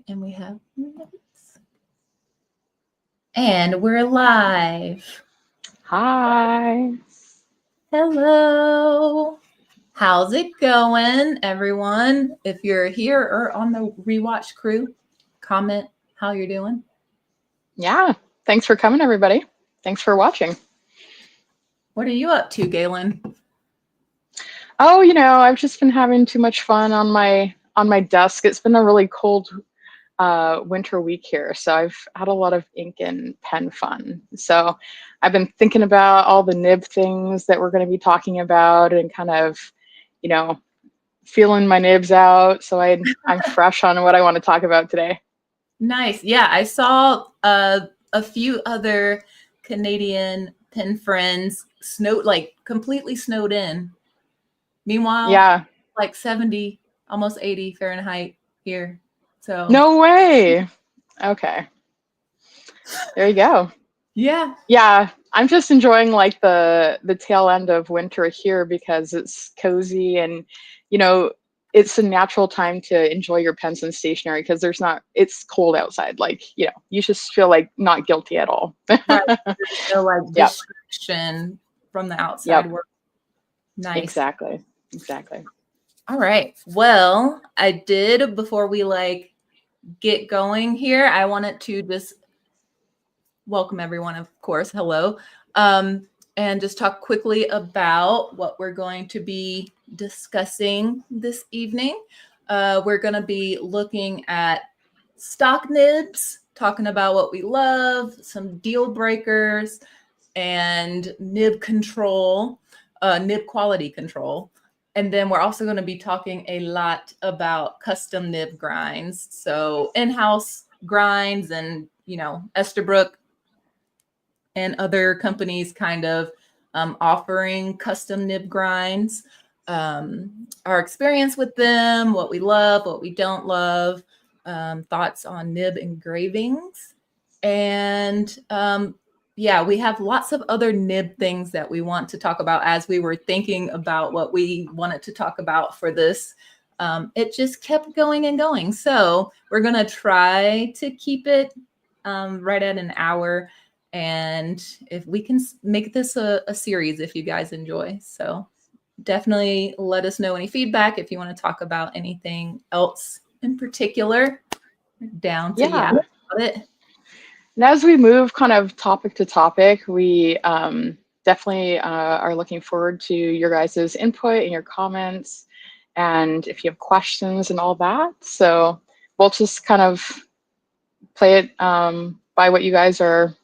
And we have Nibs. And we're live. Hi. Hello. How's it going, everyone? If you're here or on the rewatch crew, comment how you're doing. Yeah. Thanks for coming, everybody. Thanks for watching. What are you up to, Gailyn? Oh, I've just been having too much fun on my desk. It's been a really cold winter week here, so I've had a lot of ink and pen fun. So I've been thinking about all the nib things that we're going to be talking about and kind of, feeling my nibs out. So I'm fresh on what I want to talk about today. Nice. Yeah, I saw a few other Canadian pen friends completely snowed in. Meanwhile, Yeah. like 70, almost 80 Fahrenheit here. So No way. Okay. There you go. yeah. Yeah, I'm just enjoying like the tail end of winter here because it's cozy and you know it's a natural time to enjoy your pens and stationery because it's cold outside. Like, you just feel like not guilty at all. Right. There's no like Yep. distraction from the outside Yep. world. Nice. Exactly. All right. Well, I did before we get going here, I wanted to just welcome everyone, of course. Hello. And just talk quickly about what we're going to be discussing this evening. We're going to be looking at stock nibs, talking about what we love, some deal breakers, and nib control, nib quality control. And then we're also going to be talking a lot about custom nib grinds. So in-house grinds and, Estabrook and other companies kind of offering custom nib grinds, our experience with them, what we love, what we don't love, thoughts on nib engravings. And yeah, we have lots of other nib things that we want to talk about as we were thinking about what we wanted to talk about for this. It just kept going and going. So we're going to try to keep it right at an hour. And if we can make this a series, if you guys enjoy. So definitely let us know any feedback if you want to talk about anything else in particular. Down to Yeah. about it. And as we move kind of topic to topic, we definitely are looking forward to your guys' input and your comments, and if you have questions and all that. So we'll just kind of play it by what you guys are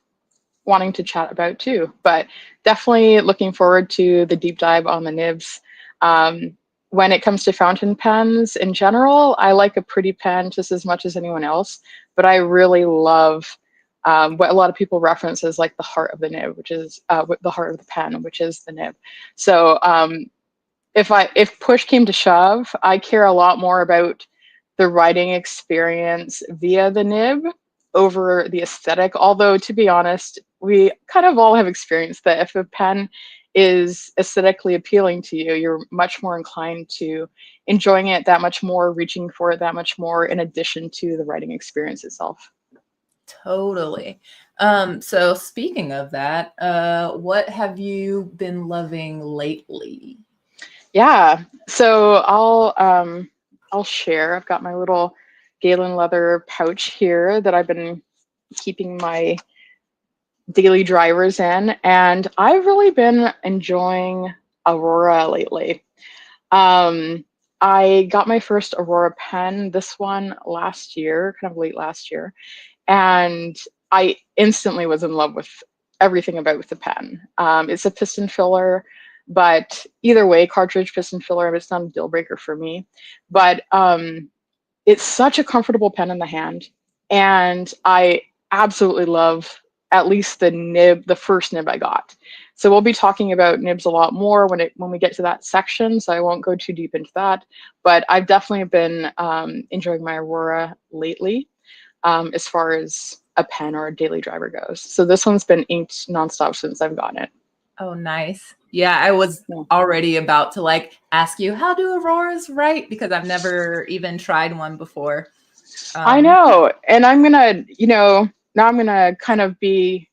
wanting to chat about too. But definitely looking forward to the deep dive on the nibs. When it comes to fountain pens in general, I like a pretty pen just as much as anyone else, but I really love what a lot of people reference as like the heart of the nib, which is the heart of the pen, which is the nib. So if push came to shove, I care a lot more about the writing experience via the nib over the aesthetic. Although, to be honest, we kind of all have experienced that if a pen is aesthetically appealing to you, you're much more inclined to enjoying it that much more, reaching for it that much more, in addition to the writing experience itself. Totally. So speaking of that, what have you been loving lately? Yeah, so I'll share. I've got my little Gailyn leather pouch here that I've been keeping my daily drivers in, and I've really been enjoying Aurora lately. I got my first Aurora pen, this one last year, kind of late last year, and I instantly was in love with everything about the pen. It's a piston filler, but either way, cartridge piston filler, it's not a deal breaker for me. But it's such a comfortable pen in the hand, and I absolutely love at least the first nib I got. So we'll be talking about nibs a lot more when we get to that section, so I won't go too deep into that. But I've definitely been enjoying my Aurora lately, as far as a pen or a daily driver goes. So this one's been inked nonstop since I've gotten it. Oh, nice. Yeah, I was already about to ask you, how do Auroras write? Because I've never even tried one before. I know. And I'm going to, now I'm going to kind of be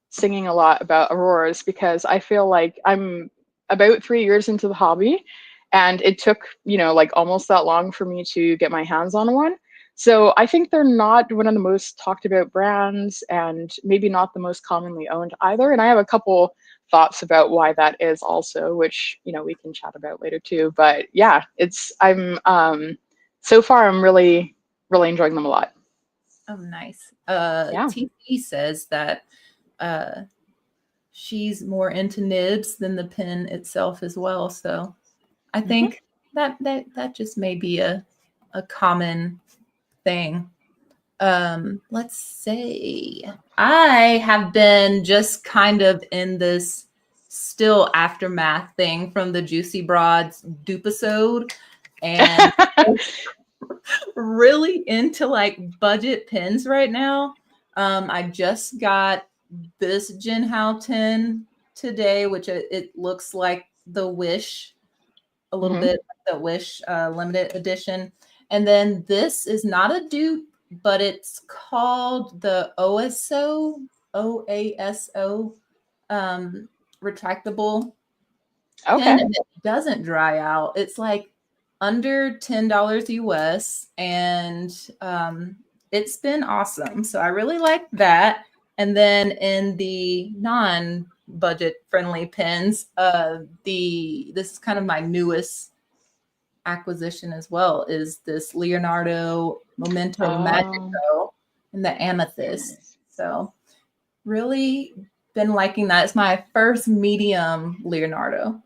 singing a lot about auroras because I feel like I'm about 3 years into the hobby and it took, like almost that long for me to get my hands on one. So I think they're not one of the most talked about brands and maybe not the most commonly owned either. And I have a couple thoughts about why that is also, which, we can chat about later too. But yeah, so far I'm really, really enjoying them a lot. Oh, nice. Yeah. TC says that she's more into nibs than the pen itself as well. So I think that just may be a common thing. Let's say I have been just kind of in this still aftermath thing from the Juicy Broads dupisode, and really into like budget pens right now. I just got this Jinhao 10 today, which it looks like the Wish, a little bit like the Wish limited edition. And then this is not a dupe, but it's called the OASO retractable pen, and it doesn't dry out. It's like under $10 US, and it's been awesome. So I really like that. And then in the non-budget friendly pens, this is kind of my newest acquisition as well, is this Leonardo Momento Magico and the Amethyst. So really been liking that. It's my first medium Leonardo.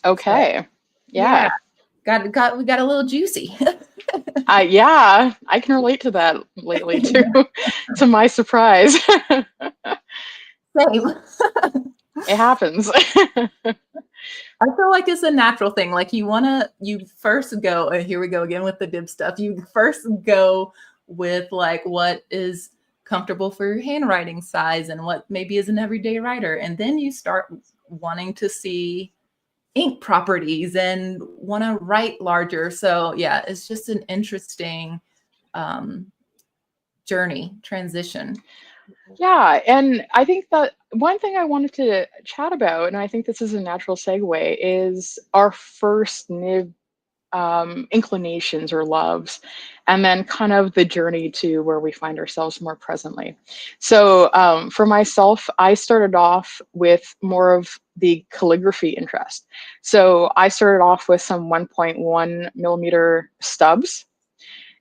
Okay. So, yeah. We got a little juicy. Yeah, I can relate to that lately too, to my surprise. Same. It happens. I feel like it's a natural thing. Like you first go, here we go again with the dib stuff. You first go with like what is comfortable for your handwriting size and what maybe is an everyday writer. And then you start wanting to see ink properties and want to write larger. So yeah, it's just an interesting journey, transition. Yeah, and I think that one thing I wanted to chat about, and I think this is a natural segue, is our first nib inclinations or loves, and then kind of the journey to where we find ourselves more presently. So for myself, I started off with more of the calligraphy interest. So I started off with some 1.1 millimeter stubs,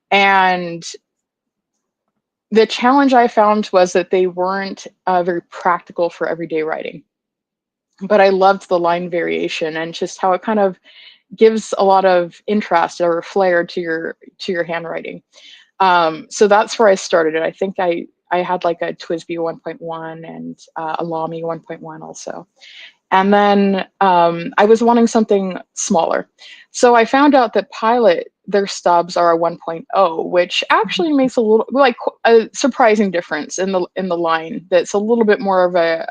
and the challenge I found was that they weren't very practical for everyday writing. But I loved the line variation and just how it kind of gives a lot of interest or flair to your handwriting. So that's where I started it. I think I had like a TWSBI 1.1 and a Lamy 1.1 also. And then I was wanting something smaller. So I found out that Pilot, their stubs are a 1.0, which actually makes a little, like a surprising difference in the line. That's a little bit more of a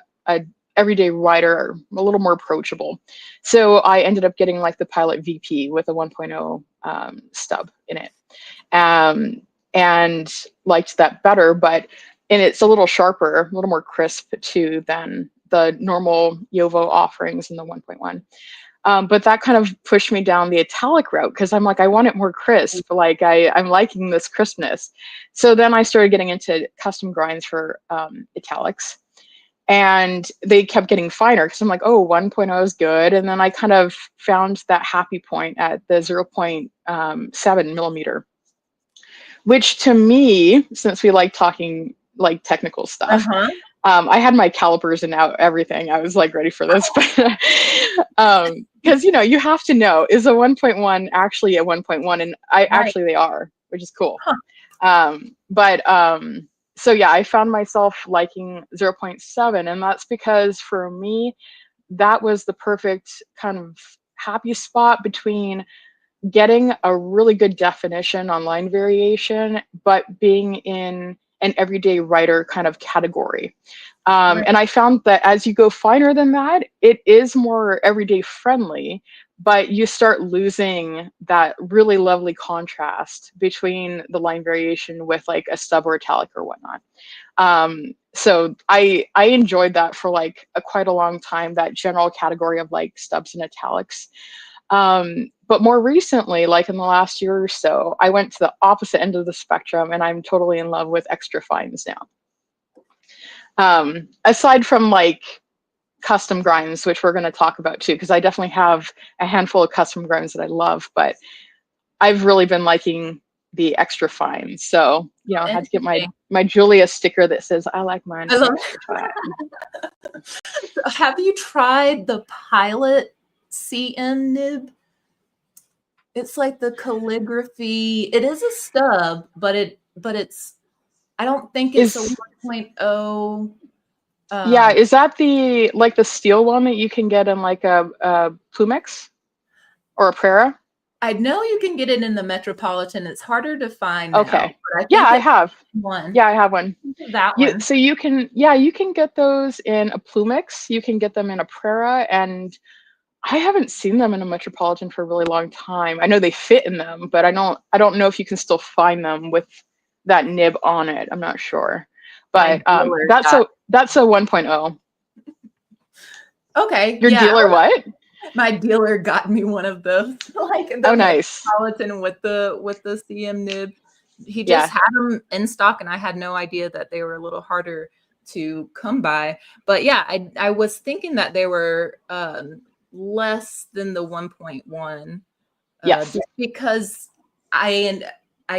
everyday writer, a little more approachable. So I ended up getting like the Pilot VP with a 1.0 stub in it. And liked that better, and it's a little sharper, a little more crisp too than the normal Yovo offerings in the 1.1. But that kind of pushed me down the italic route because I'm like, I want it more crisp. Like I'm liking this crispness. So then I started getting into custom grinds for italics, and they kept getting finer because I'm like, oh, 1.0 is good. And then I kind of found that happy point at the 0.7 millimeter, which to me, since we like talking like technical stuff, I had my calipers and now everything. I was like ready for this, but because you have to know, is a 1.1 actually a 1.1? And actually they are, which is cool. So yeah, I found myself liking 0.7, and that's because for me, that was the perfect kind of happy spot between getting a really good definition on line variation, but being in an everyday writer kind of category. Right. And I found that as you go finer than that, it is more everyday friendly, but you start losing that really lovely contrast between the line variation with like a stub or italic or whatnot. So I enjoyed that for like quite a long time, that general category of like stubs and italics. But more recently, like in the last year or so, I went to the opposite end of the spectrum, and I'm totally in love with extra fines now. Aside from like custom grinds, which we're going to talk about too, because I definitely have a handful of custom grinds that I love, but I've really been liking the extra fine. So, you know, I had to get my Julia sticker that says I like mine extra fine. Have you tried the Pilot CM nib? It's like the calligraphy. It is a stub, but it's I don't think it's a 1.0. Yeah, is that the like the steel one that you can get in like a Plumex or a Prera? I know you can get it in the Metropolitan. It's harder to find now. Okay. But I have one. Yeah, I have one. That one. So you can, yeah, you can get those in a Plumex. You can get them in a Prera, and I haven't seen them in a Metropolitan for a really long time. I know they fit in them, but I don't know if you can still find them with that nib on it. I'm not sure. But that's a 1.0. Okay. Your dealer what? My dealer got me one of those. Like the nice. Metropolitan with the CM nib. He just had them in stock, and I had no idea that they were a little harder to come by. But yeah, I was thinking that they were less than the 1.1. Yes. Just because I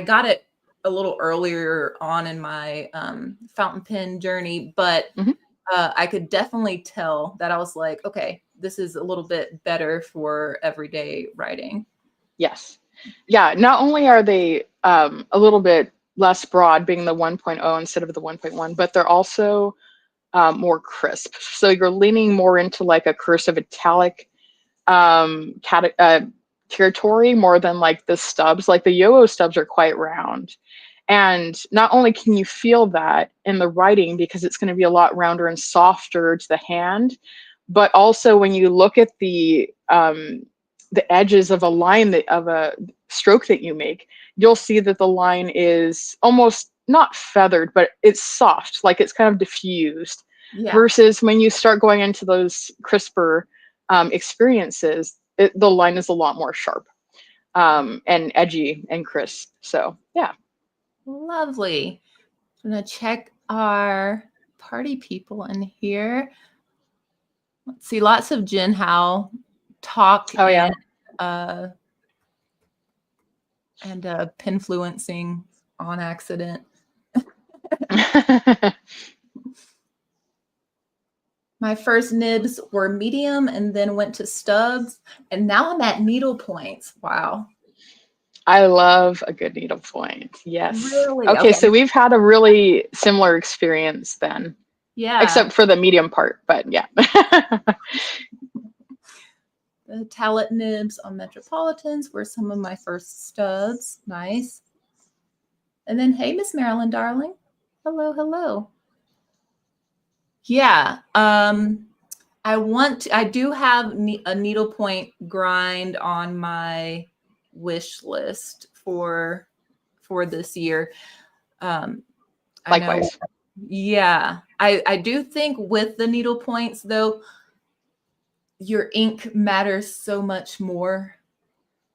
got it a little earlier on in my fountain pen journey, but I could definitely tell that I was like, okay, this is a little bit better for everyday writing. Yes. Yeah. Not only are they a little bit less broad, being the 1.0 instead of the 1.1, but they're also more crisp. So you're leaning more into like a cursive italic territory more than like the stubs. Like the Yo-O stubs are quite round. And not only can you feel that in the writing because it's going to be a lot rounder and softer to the hand, but also when you look at the edges of a line of a stroke that you make, you'll see that the line is almost not feathered, but it's soft, like it's kind of diffused. Yeah. Versus when you start going into those crisper experiences, the line is a lot more sharp and edgy and crisp. So yeah. Lovely. I'm gonna check our party people in here. Let's see, lots of Jin Hao talk. Oh yeah. And pinfluencing on accident. My first nibs were medium and then went to stubs, and now I'm at needle points. Wow. I love a good needle point. Yes. Really? Okay, so we've had a really similar experience then. Yeah. Except for the medium part, but yeah. The talent nibs on Metropolitans were some of my first stubs. Nice. And then, hey, Miss Marilyn, darling. Hello, hello. Yeah. I do have a needlepoint grind on my wish list for this year. Likewise. Yeah. I do think with the needlepoints though, your ink matters so much more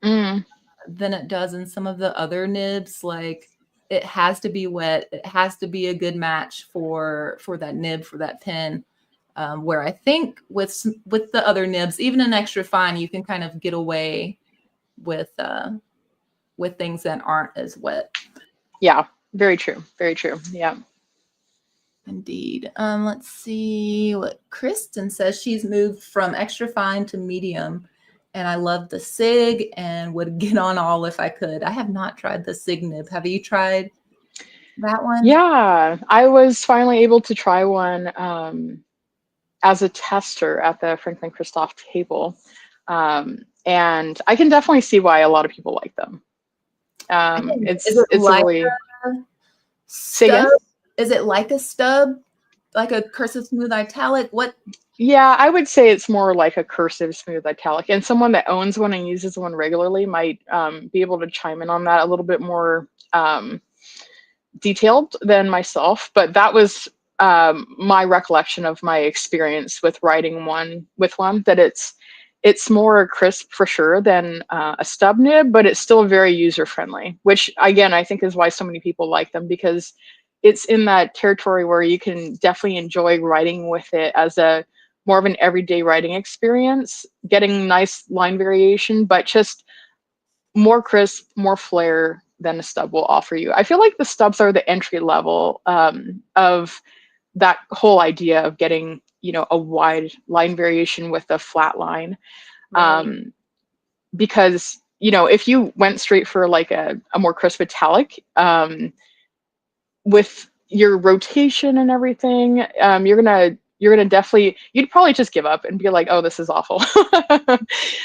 than it does in some of the other nibs. Like it has to be wet. It has to be a good match for that nib, for that pen. Where I think with the other nibs, even an extra fine, you can kind of get away with things that aren't as wet. Yeah, very true. Very true. Yeah. Indeed. Let's see what Kristen says. She's moved from extra fine to medium, and I love the SIG and would get on all if I could. I have not tried the SIG nib. Have you tried that one? Yeah, I was finally able to try one as a tester at the Franklin Christoph table. And I can definitely see why a lot of people like them. It's like really... Say again? Is it like a stub? like a cursive smooth italic? What? Yeah, I would say it's more like a cursive smooth italic, and someone that owns one and uses one regularly might be able to chime in on that a little bit more detailed than myself. But that was my recollection of my experience with writing one with one, that it's more crisp for sure than a stub nib, but it's still very user friendly, which again I think is why so many people like them, because it's in that territory where you can definitely enjoy writing with it as a more of an everyday writing experience, getting nice line variation, but just more crisp, more flair than a stub will offer you. I feel like the stubs are the entry level of that whole idea of getting, you know, a wide line variation with a flat line. Right. Because, you know, if you went straight for like a more crisp italic, with your rotation and everything, you're gonna definitely, you'd probably just give up and be like, oh, this is awful.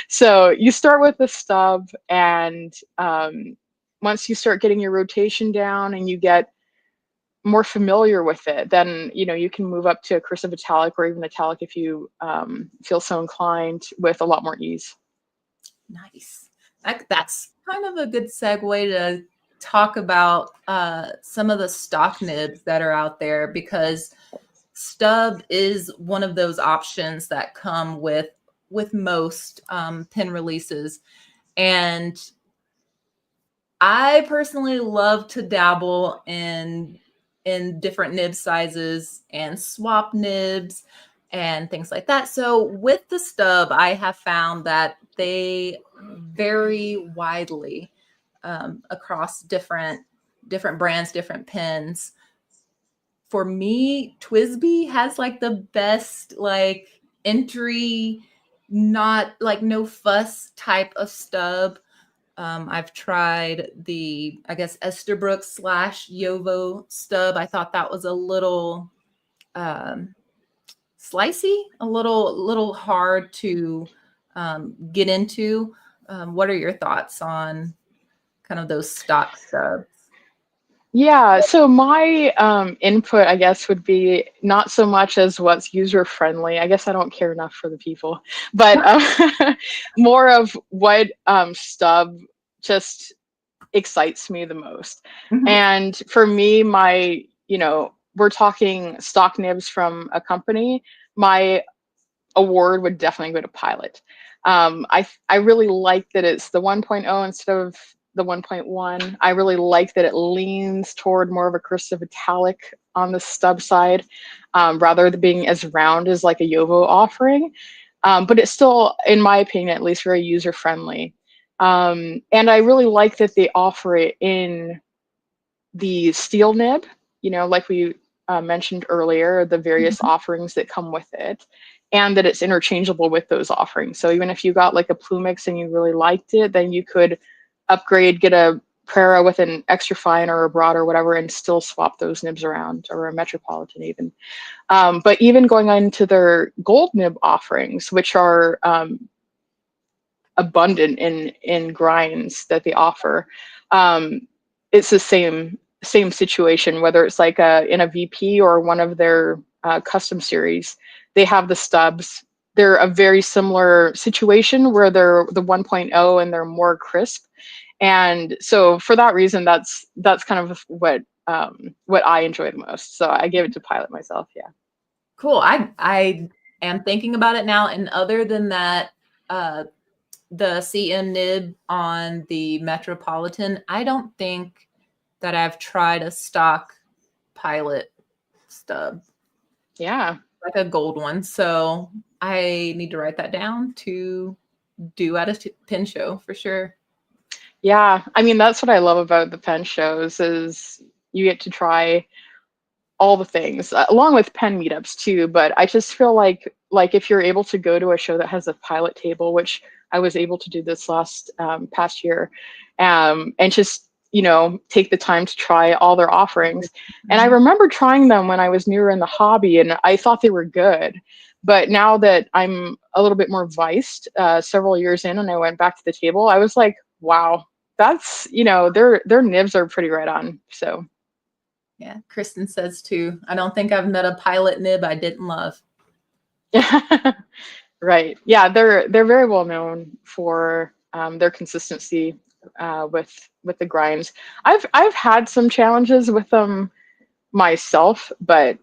So you start with the stub, and once you start getting your rotation down and you get more familiar with it, then you know you can move up to a cursive italic or even italic if you feel so inclined, with a lot more ease. Nice. That's kind of a good segue to talk about some of the stock nibs that are out there, because stub is one of those options that come with most pin releases. And I personally love to dabble in different nib sizes and swap nibs and things like that. So with the stub, I have found that they vary widely across different brands, different pins. For me, Twisby has like the best like entry, not like no fuss type of stub. I've tried the, I guess, Esterbrook slash Yovo stub. I thought that was a little slicey, a little hard to get into. What are your thoughts on kind of those stock stubs? Yeah, so my input, I guess, would be not so much as what's user friendly. I guess I don't care enough for the people, but more of what stub just excites me the most. Mhm. And for me, my, you know, we're talking stock nibs from a company, my award would definitely go to Pilot. I really like that it's the 1.0 instead of the 1.1. I really like that it leans toward more of a cursive italic on the stub side, rather than being as round as like a Yovo offering. But it's still, in my opinion, at least very user friendly. And I really like that they offer it in the steel nib, you know, like we mentioned earlier, the various Mhm. offerings that come with it, and that it's interchangeable with those offerings. So even if you got like a Plumix and you really liked it, then you could upgrade, get a Prera with an extra fine or a broad or whatever, and still swap those nibs around, or a Metropolitan even. But even going on to their gold nib offerings, which are abundant in grinds that they offer, um, it's the same situation, whether it's like in a VP or one of their custom series. They have the stubs. They're a very similar situation where they're the 1.0 and they're more crisp. And so for that reason, that's kind of what I enjoy the most. So I gave it to Pilot myself. Yeah. Cool. I am thinking about it now, and other than that, uh, the CM nib on the Metropolitan, I don't think that I've tried a stock Pilot stub, Yeah. like a gold one. So I need to write that down to do at a pin show for sure. Yeah. I mean, that's what I love about the pen shows is you get to try all the things, along with pen meetups too. But I just feel like if you're able to go to a show that has a pilot table, which I was able to do this last past year, and just, you know, take the time to try all their offerings. And I Mhm. remember trying them when I was newer in the hobby, and I thought they were good. But now that I'm a little bit more viced, several years in, and I went back to the table, I was like, wow, that's, you know, their nibs are pretty right on. So Yeah, Kristen says too, I don't think I've met a pilot nib I didn't love. Right. Yeah, they're very well known for their consistency with the grinds. I've had some challenges with them myself, but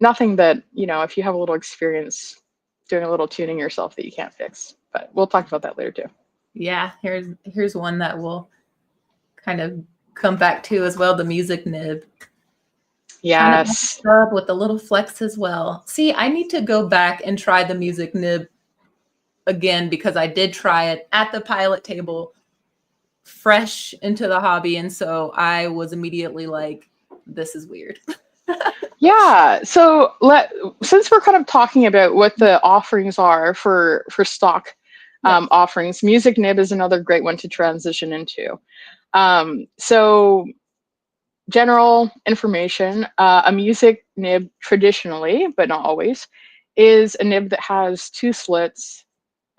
nothing that, you know, if you have a little experience doing a little tuning yourself that you can't fix. But we'll talk about that later too. Yeah, here's one that we'll kind of come back to as well, the music nib. Yes. Kind of with a little flex as well. See, I need to go back and try the music nib again because I did try it at the pilot table fresh into the hobby. And so I was immediately like, this is weird. Yeah. So since we're kind of talking about what the offerings are for stock offerings, music nib is another great one to transition into. So general information, a music nib traditionally, but not always, is a nib that has 2 slits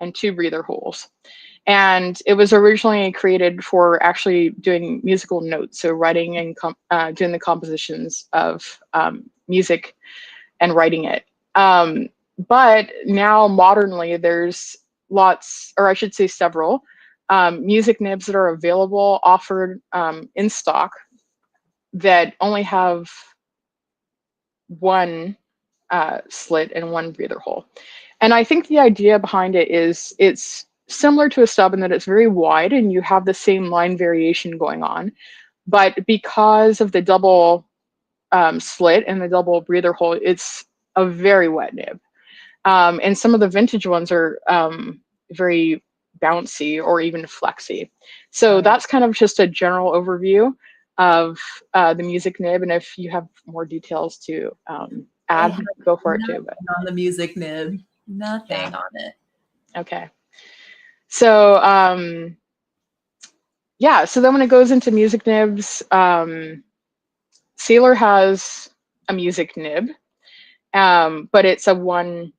and 2 breather holes. And it was originally created for actually doing musical notes, so writing and doing the compositions of music and writing it. But now modernly, there's lots, or I should say several, music nibs that are available, offered in stock that only have 1 slit and 1 breather hole. And I think the idea behind it is it's similar to a stub in that it's very wide and you have the same line variation going on. But because of the double slit and the double breather hole, it's a very wet nib. And some of the vintage ones are very bouncy or even flexy. So that's kind of just a general overview of the music nib. And if you have more details to add, go for it too. But on the music nib, nothing on it. Okay. So yeah, so then when it goes into music nibs, Sailor has a music nib, but it's a one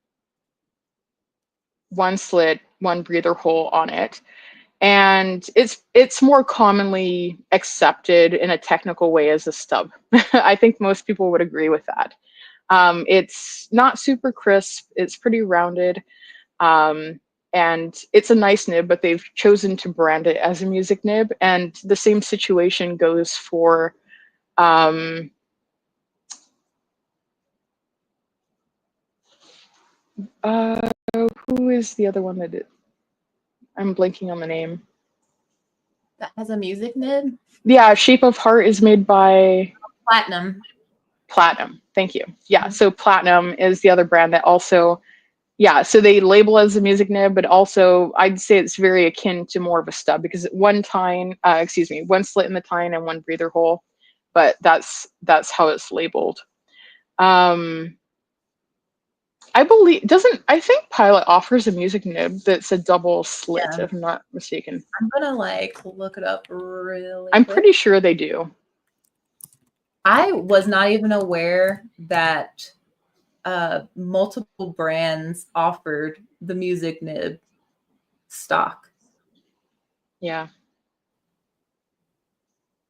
slit, 1 breather hole on it. And it's more commonly accepted in a technical way as a stub. I think most people would agree with that. It's not super crisp, it's pretty rounded. And it's a nice nib, but they've chosen to brand it as a music nib. And the same situation goes for who is the other one that I'm blanking on the name. That has a music nib? Yeah, Shape of Heart is made by Platinum. Platinum. Thank you. Yeah, so Platinum is the other brand that also, yeah, so they label as a music nib, but also I'd say it's very akin to more of a stub because 1 slit in the tine and 1 breather hole, but that's how it's labeled. I think Pilot offers a music nib that's a double slit, if I'm not mistaken. I'm gonna look it up really I'm quick. pretty sure they do. I was not even aware that multiple brands offered the music nib stock. Yeah.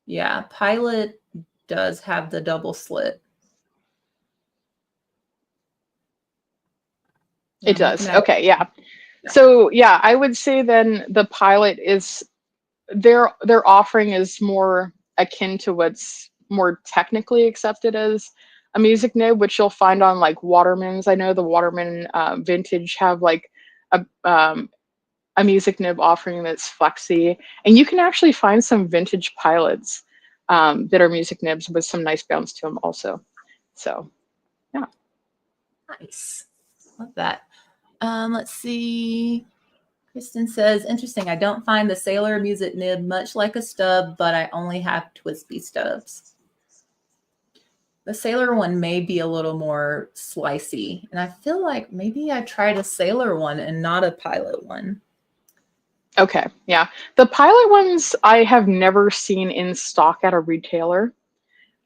Yeah, Pilot does have the double slit. It does. Okay, yeah. So yeah, I would say then the Pilot is their offering is more akin to what's more technically accepted as a music nib, which you'll find on like Watermans. I know the Waterman vintage have like a music nib offering that's flexy, and you can actually find some vintage Pilots that are music nibs with some nice bounce to them also. So yeah, nice. Love that. Let's see. Kristen says, interesting. I don't find the Sailor music nib much like a stub, but I only have twisty stubs. The Sailor one may be a little more slicey. And I feel like maybe I tried a Sailor one and not a Pilot one. Okay, yeah. The Pilot ones I have never seen in stock at a retailer.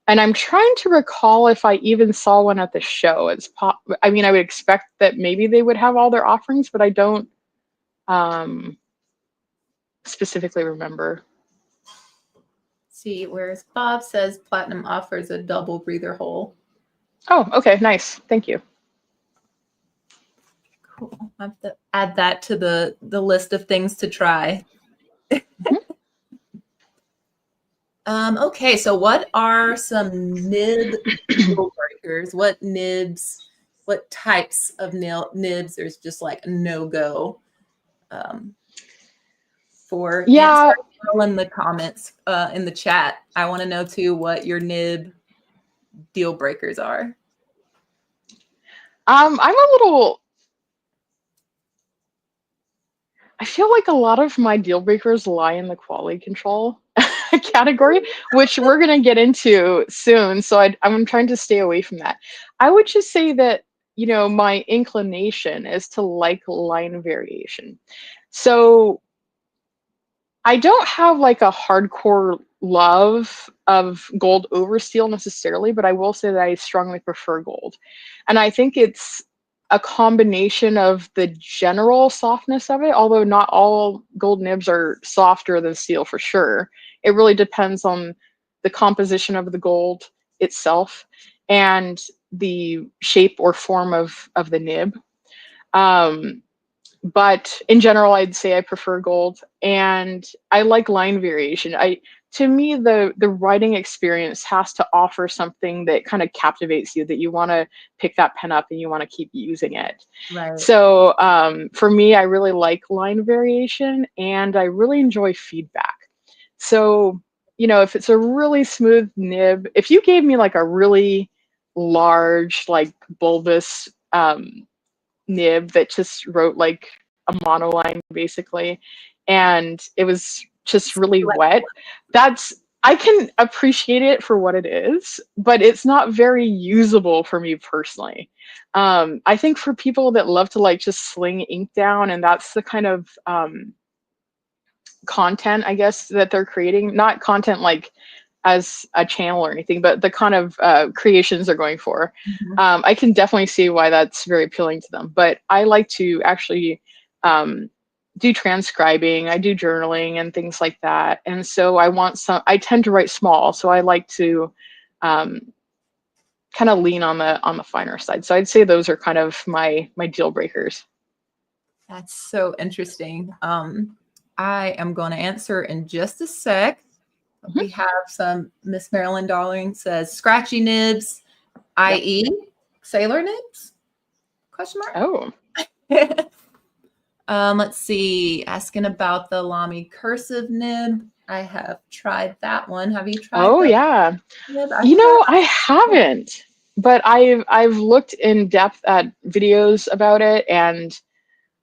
And I'm trying to recall if I even saw one at the show. I mean, I would expect that maybe they would have all their offerings, but I don't specifically remember. see, where's Bob says Platinum offers a double breather hole. Oh, okay, nice. Thank you. Cool. I have to add that to the list of things to try. Okay, so what are some nib deal breakers? What nibs, what types of nibs there's just like no-go for answering in the comments, in the chat. I want to know too what your nib deal breakers are. I'm a little, I feel like a lot of my deal breakers lie in the quality control category, which we're going to get into soon. So I'm trying to stay away from that. I would just say that, you know, my inclination is to like line variation. So I don't have like a hardcore love of gold over steel necessarily, but I will say that I strongly prefer gold. And I think it's a combination of the general softness of it, although not all gold nibs are softer than steel for sure. It really depends on the composition of the gold itself and the shape or form of the nib. But in general, I'd say I prefer gold, and I like line variation. To me, the writing experience has to offer something that kind of captivates you, that you want to pick that pen up and you want to keep using it. Right. So for me, I really like line variation, and I really enjoy feedback. So, you know, if it's a really smooth nib, if you gave me like a really large, like bulbous nib that just wrote like a monoline basically, and it was just really wet, I can appreciate it for what it is, but it's not very usable for me personally. I think for people that love to like just sling ink down, and that's the kind of content, I guess, that they're creating, not content like as a channel or anything, but the kind of creations they're going for. I can definitely see why that's very appealing to them. But I like to actually do transcribing, I do journaling and things like that. And so I tend to write small, so I like to kind of lean on the finer side. So I'd say those are kind of my deal breakers. That's so interesting. I am going to answer in just a sec. We have some Miss Marilyn Darling says scratchy nibs, i.e. sailor nibs? Question mark. Oh. Let's see. Asking about the Lamy cursive nib. I have tried that one. Have you tried? Oh yeah. Nib? You know, I haven't, but I've looked in depth at videos about it and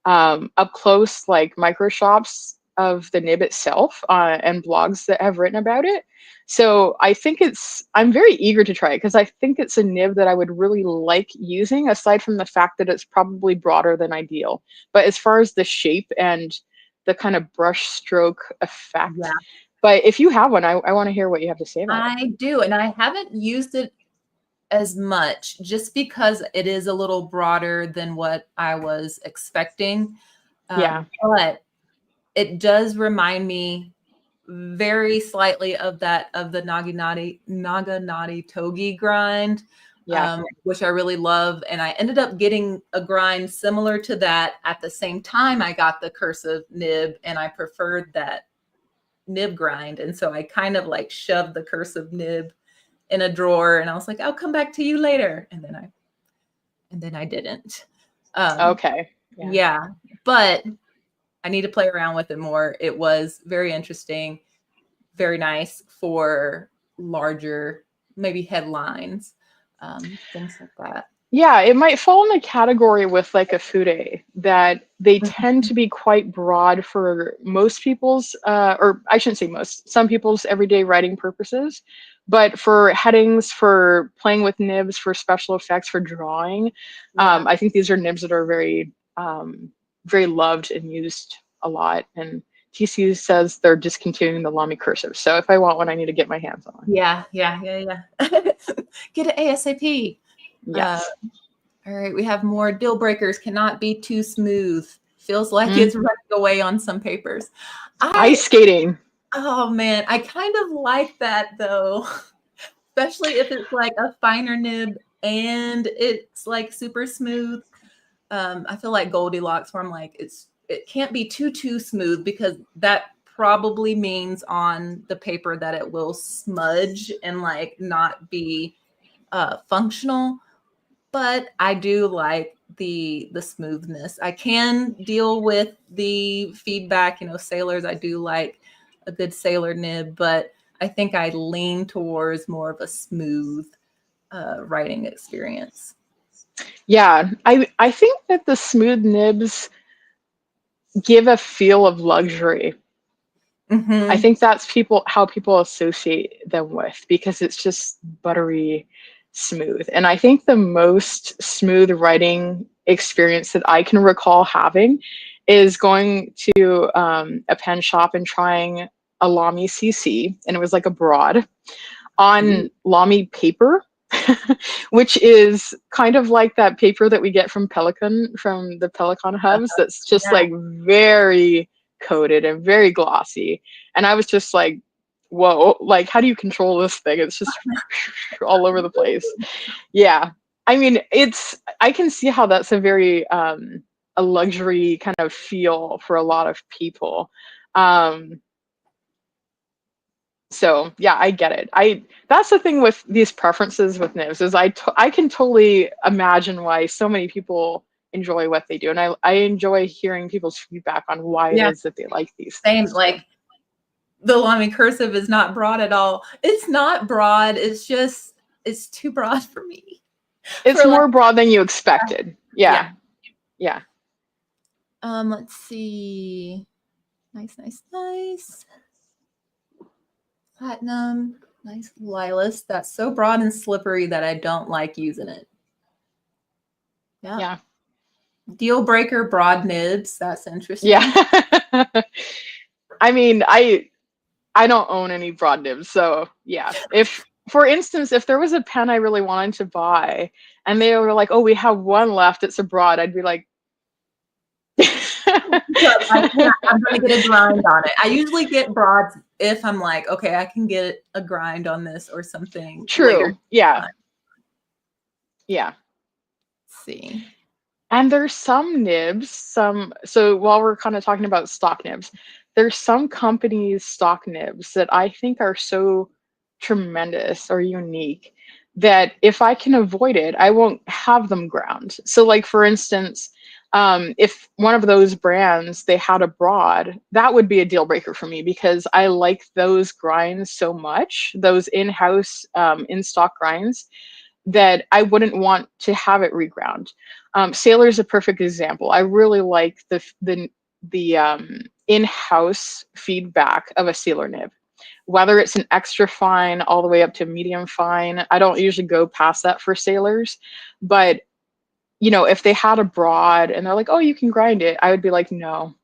up close like micro shops of the nib itself and blogs that have written about it. So I'm very eager to try it because I think it's a nib that I would really like using, aside from the fact that it's probably broader than ideal. But as far as the shape and the kind of brush stroke effect. Yeah. But if you have one, I want to hear what you have to say about it. I do, and I haven't used it as much just because it is a little broader than what I was expecting. Yeah. But it does remind me very slightly of the Naganati Togi grind, which I really love. And I ended up getting a grind similar to that at the same time I got the cursive nib, and I preferred that nib grind. And so I kind of like shoved the cursive nib in a drawer, and I was like, I'll come back to you later. And then I didn't. Okay. Yeah. But I need to play around with it more. It was very interesting, very nice for larger, maybe headlines, things like that. Yeah, it might fall in a category with like a fude that they tend to be quite broad for most people's, or I shouldn't say most, some people's everyday writing purposes. But for headings, for playing with nibs, for special effects, for drawing, I think these are nibs that are very, very loved and used a lot. And TC says they're discontinuing the Lamy cursive. So if I want one, I need to get my hands on one. Yeah. Get it ASAP. Yes. All right, we have more deal breakers. Cannot be too smooth. Feels like it's running away on some papers. Ice skating. Oh man, I kind of like that though, especially if it's like a finer nib and it's like super smooth. I feel like Goldilocks, where I'm like, it can't be too smooth because that probably means on the paper that it will smudge and like not be functional. But I do like the smoothness. I can deal with the feedback, sailors. I do like a good sailor nib, but I think I lean towards more of a smooth writing experience. Yeah, I think that the smooth nibs give a feel of luxury. I Mm-hmm. think that's how people associate them with, because it's just buttery smooth. And I think the most smooth writing experience that I can recall having is going to a pen shop and trying a Lamy CC, and it was like a broad on Lamy paper, which is kind of like that paper that we get from the Pelican hubs, that's just Yeah. like very coated and very glossy. And I was just like, whoa, like, how do you control this thing? It's just all over the place. Yeah. I mean, I can see how that's a very, a luxury kind of feel for a lot of people. Um, so yeah, I get it. That's the thing with these preferences with nibs, is I can totally imagine why so many people enjoy what they do, and I enjoy hearing people's feedback on why it Yeah. is that they like these Same. things too. Like the Lamy cursive is not broad at all. It's not broad. It's too broad for me. It's For like, more broad than you expected. yeah. Yeah, yeah, Let's see. Nice. Platinum. Nice Lilas. That's so broad and slippery that I don't like using it. Yeah. yeah, Deal breaker broad nibs. That's interesting. yeah. I mean, I don't own any broad nibs, so yeah. If, for instance, if there was a pen I really wanted to buy and they were like, "Oh, we have one left, it's a broad," I'd be like, But I can't. I'm gonna get a grind on it. I usually get broads if I'm like, okay, I can get a grind on this or something later. True. Yeah. Yeah. Let's see. And there's some nibs, so while we're kind of talking about stock nibs, there's some companies' stock nibs that I think are so tremendous or unique that if I can avoid it, I won't have them ground. So, like for instance, if one of those brands they had a broad, that would be a deal breaker for me, because I like those grinds so much, those in-house in-stock grinds, that I wouldn't want to have it reground. Sailor is a perfect example. I really like the in-house feedback of a Sailor nib, whether it's an extra fine all the way up to medium fine. I don't usually go past that for Sailors, but if they had a broad and they're like, "Oh, you can grind it," I would be like, "No."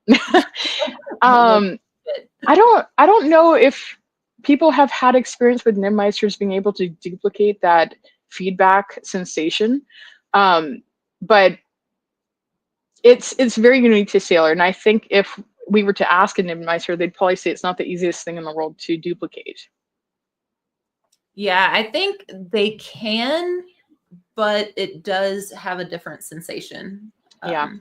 um, I don't know if people have had experience with Nibmeisters being able to duplicate that feedback sensation, but it's very unique to Sailor, and I think if we were to ask a Nibmeister, they'd probably say it's not the easiest thing in the world to duplicate. Yeah, I think they can, but it does have a different sensation. Yeah,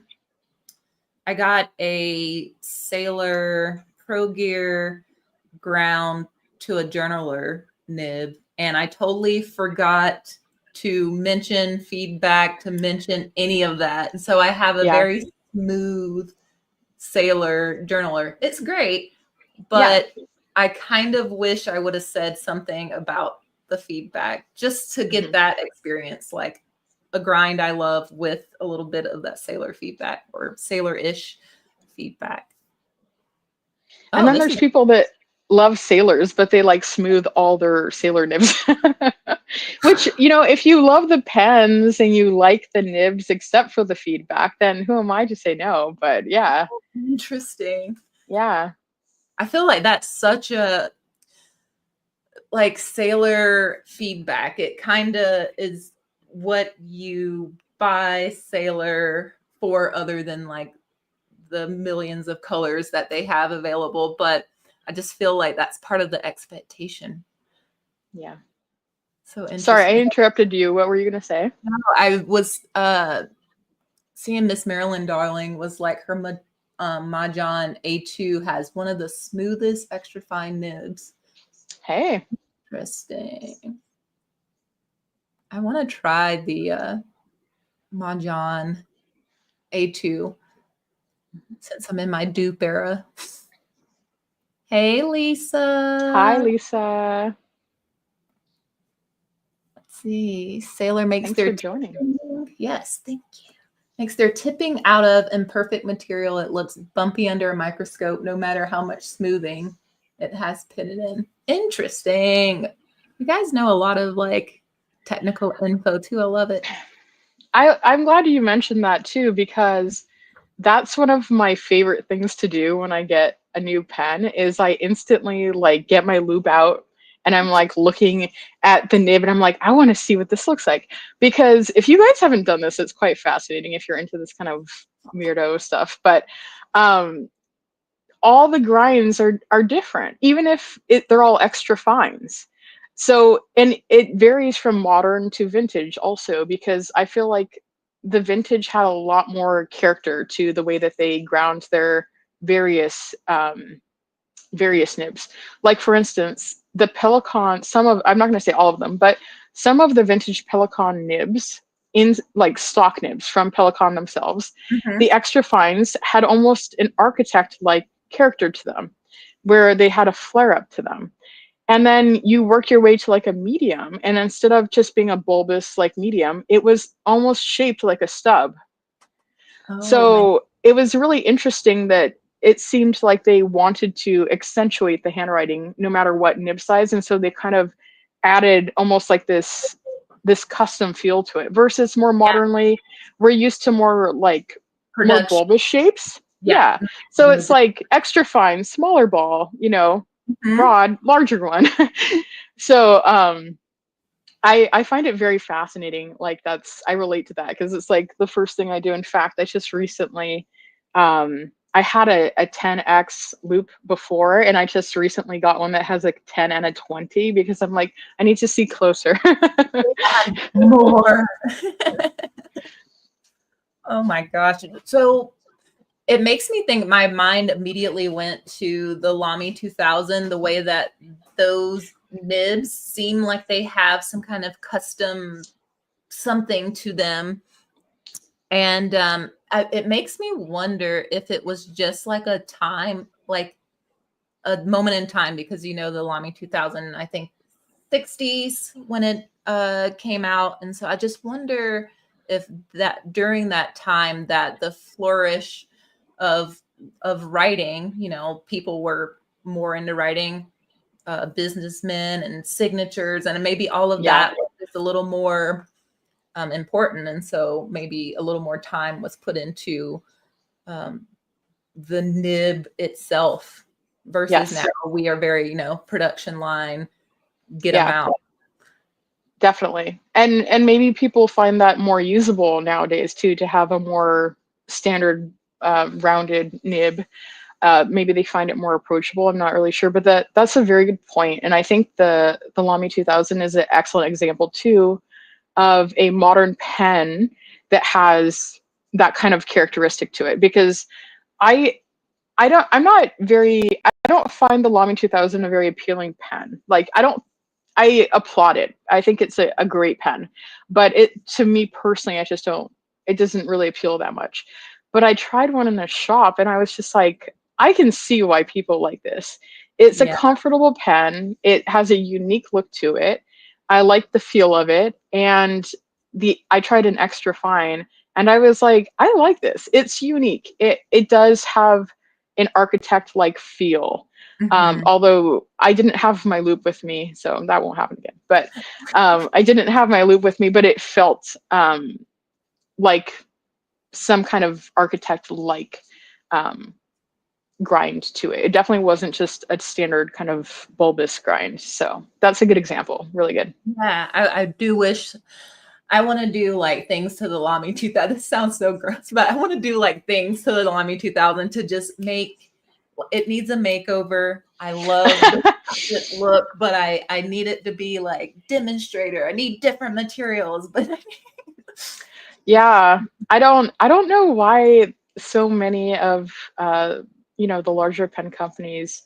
I got a Sailor Pro Gear ground to a journaler nib, and I totally forgot to mention feedback, to mention any of that. And so I have a yeah, very smooth Sailor journaler. It's great, yeah. but I kind of wish I would have said something about the feedback just to get Mhm. that experience, like a grind I love with a little bit of that Sailor feedback or Sailor-ish feedback. And Oh, then this there's is people that love Sailors, but they like smooth all their Sailor nibs. Which, if you love the pens and you like the nibs except for the feedback, then who am I to say no? But yeah, interesting. yeah, I feel like that's such a like Sailor feedback. It kind of is what you buy Sailor for, other than like the millions of colors that they have available. But I just feel like that's part of the expectation. Yeah. So interesting. Sorry, I interrupted you. What were you going to say? No, I was seeing Miss Marilyn Darling was like her Mahjong A2 has one of the smoothest extra fine nibs. Hey. Interesting. I want to try the Mahjong A2 since I'm in my dupe era. Hey, Lisa. Hi, Lisa. Let's see. Sailor makes Thanks their for joining. tipping. Yes, thank you. Makes their tipping out of imperfect material. It looks bumpy under a microscope, no matter how much smoothing it has pitted in. Interesting. You guys know a lot of like technical info too. I love it. I'm glad you mentioned that too, because that's one of my favorite things to do when I get a new pen is I instantly like get my loop out and I'm like looking at the nib and I'm like, I want to see what this looks like. Because if you guys haven't done this, it's quite fascinating if you're into this kind of weirdo stuff. But all the grinds are different, even if they're all extra fines. So, and it varies from modern to vintage also, because I feel like the vintage had a lot more character to the way that they ground their various various nibs. Like for instance, the Pelican, I'm not going to say all of them, but some of the vintage Pelican nibs in like stock nibs from Pelican themselves, the extra fines had almost an architect like character to them, where they had a flare up to them. And then you work your way to like a medium, and instead of just being a bulbous like medium, it was almost shaped like a stub. So it was really interesting that it seemed like they wanted to accentuate the handwriting no matter what nib size, and so they kind of added almost like this custom feel to it, versus more modernly we're used to more like more bulbous shapes. Yeah. So it's like extra fine, smaller ball, broad, larger one. So I find it very fascinating. Like I relate to that because it's like the first thing I do. In fact, I just recently, I had a 10x loop before, and I just recently got one that has a 10 and a 20 because I'm like, I need to see closer. More. Oh my gosh. So it makes me think, my mind immediately went to the Lamy 2000, the way that those nibs seem like they have some kind of custom something to them. And it makes me wonder if it was just like a time, like a moment in time, because the Lamy 2000, I think 60s when it came out. And so I just wonder if that during that time that the flourish of writing, people were more into writing, businessmen and signatures, and maybe all of that was just a little more important, and so maybe a little more time was put into the nib itself versus now we are very production line, get them out. Definitely. And maybe people find that more usable nowadays too, to have a more standard rounded nib. Maybe they find it more approachable. I'm not really sure, but that's a very good point. And I think the Lamy 2000 is an excellent example too of a modern pen that has that kind of characteristic to it, because I don't find the Lamy 2000 a very appealing pen. Like I applaud it. I think it's a great pen, but to me personally, it doesn't really appeal that much. But I tried one in the shop and I was just like, I can see why people like this. It's a comfortable pen. It has a unique look to it. I like the feel of it. And I tried an extra fine and I was like, I like this. It's unique. It does have an architect-like feel. Although I didn't have my loop with me, so that won't happen again. But I didn't have my loop with me, but it felt like some kind of architect-like grind to it. It definitely wasn't just a standard kind of bulbous grind. So that's a good example. Really good. Yeah, I do wish. I want to do like things to the Lamy 2000. This sounds so gross, but I want to do like things to the Lamy 2000 to just make it needs a makeover. I love the look, but I need it to be like demonstrator. I need different materials, but Yeah, I don't know why so many of the larger pen companies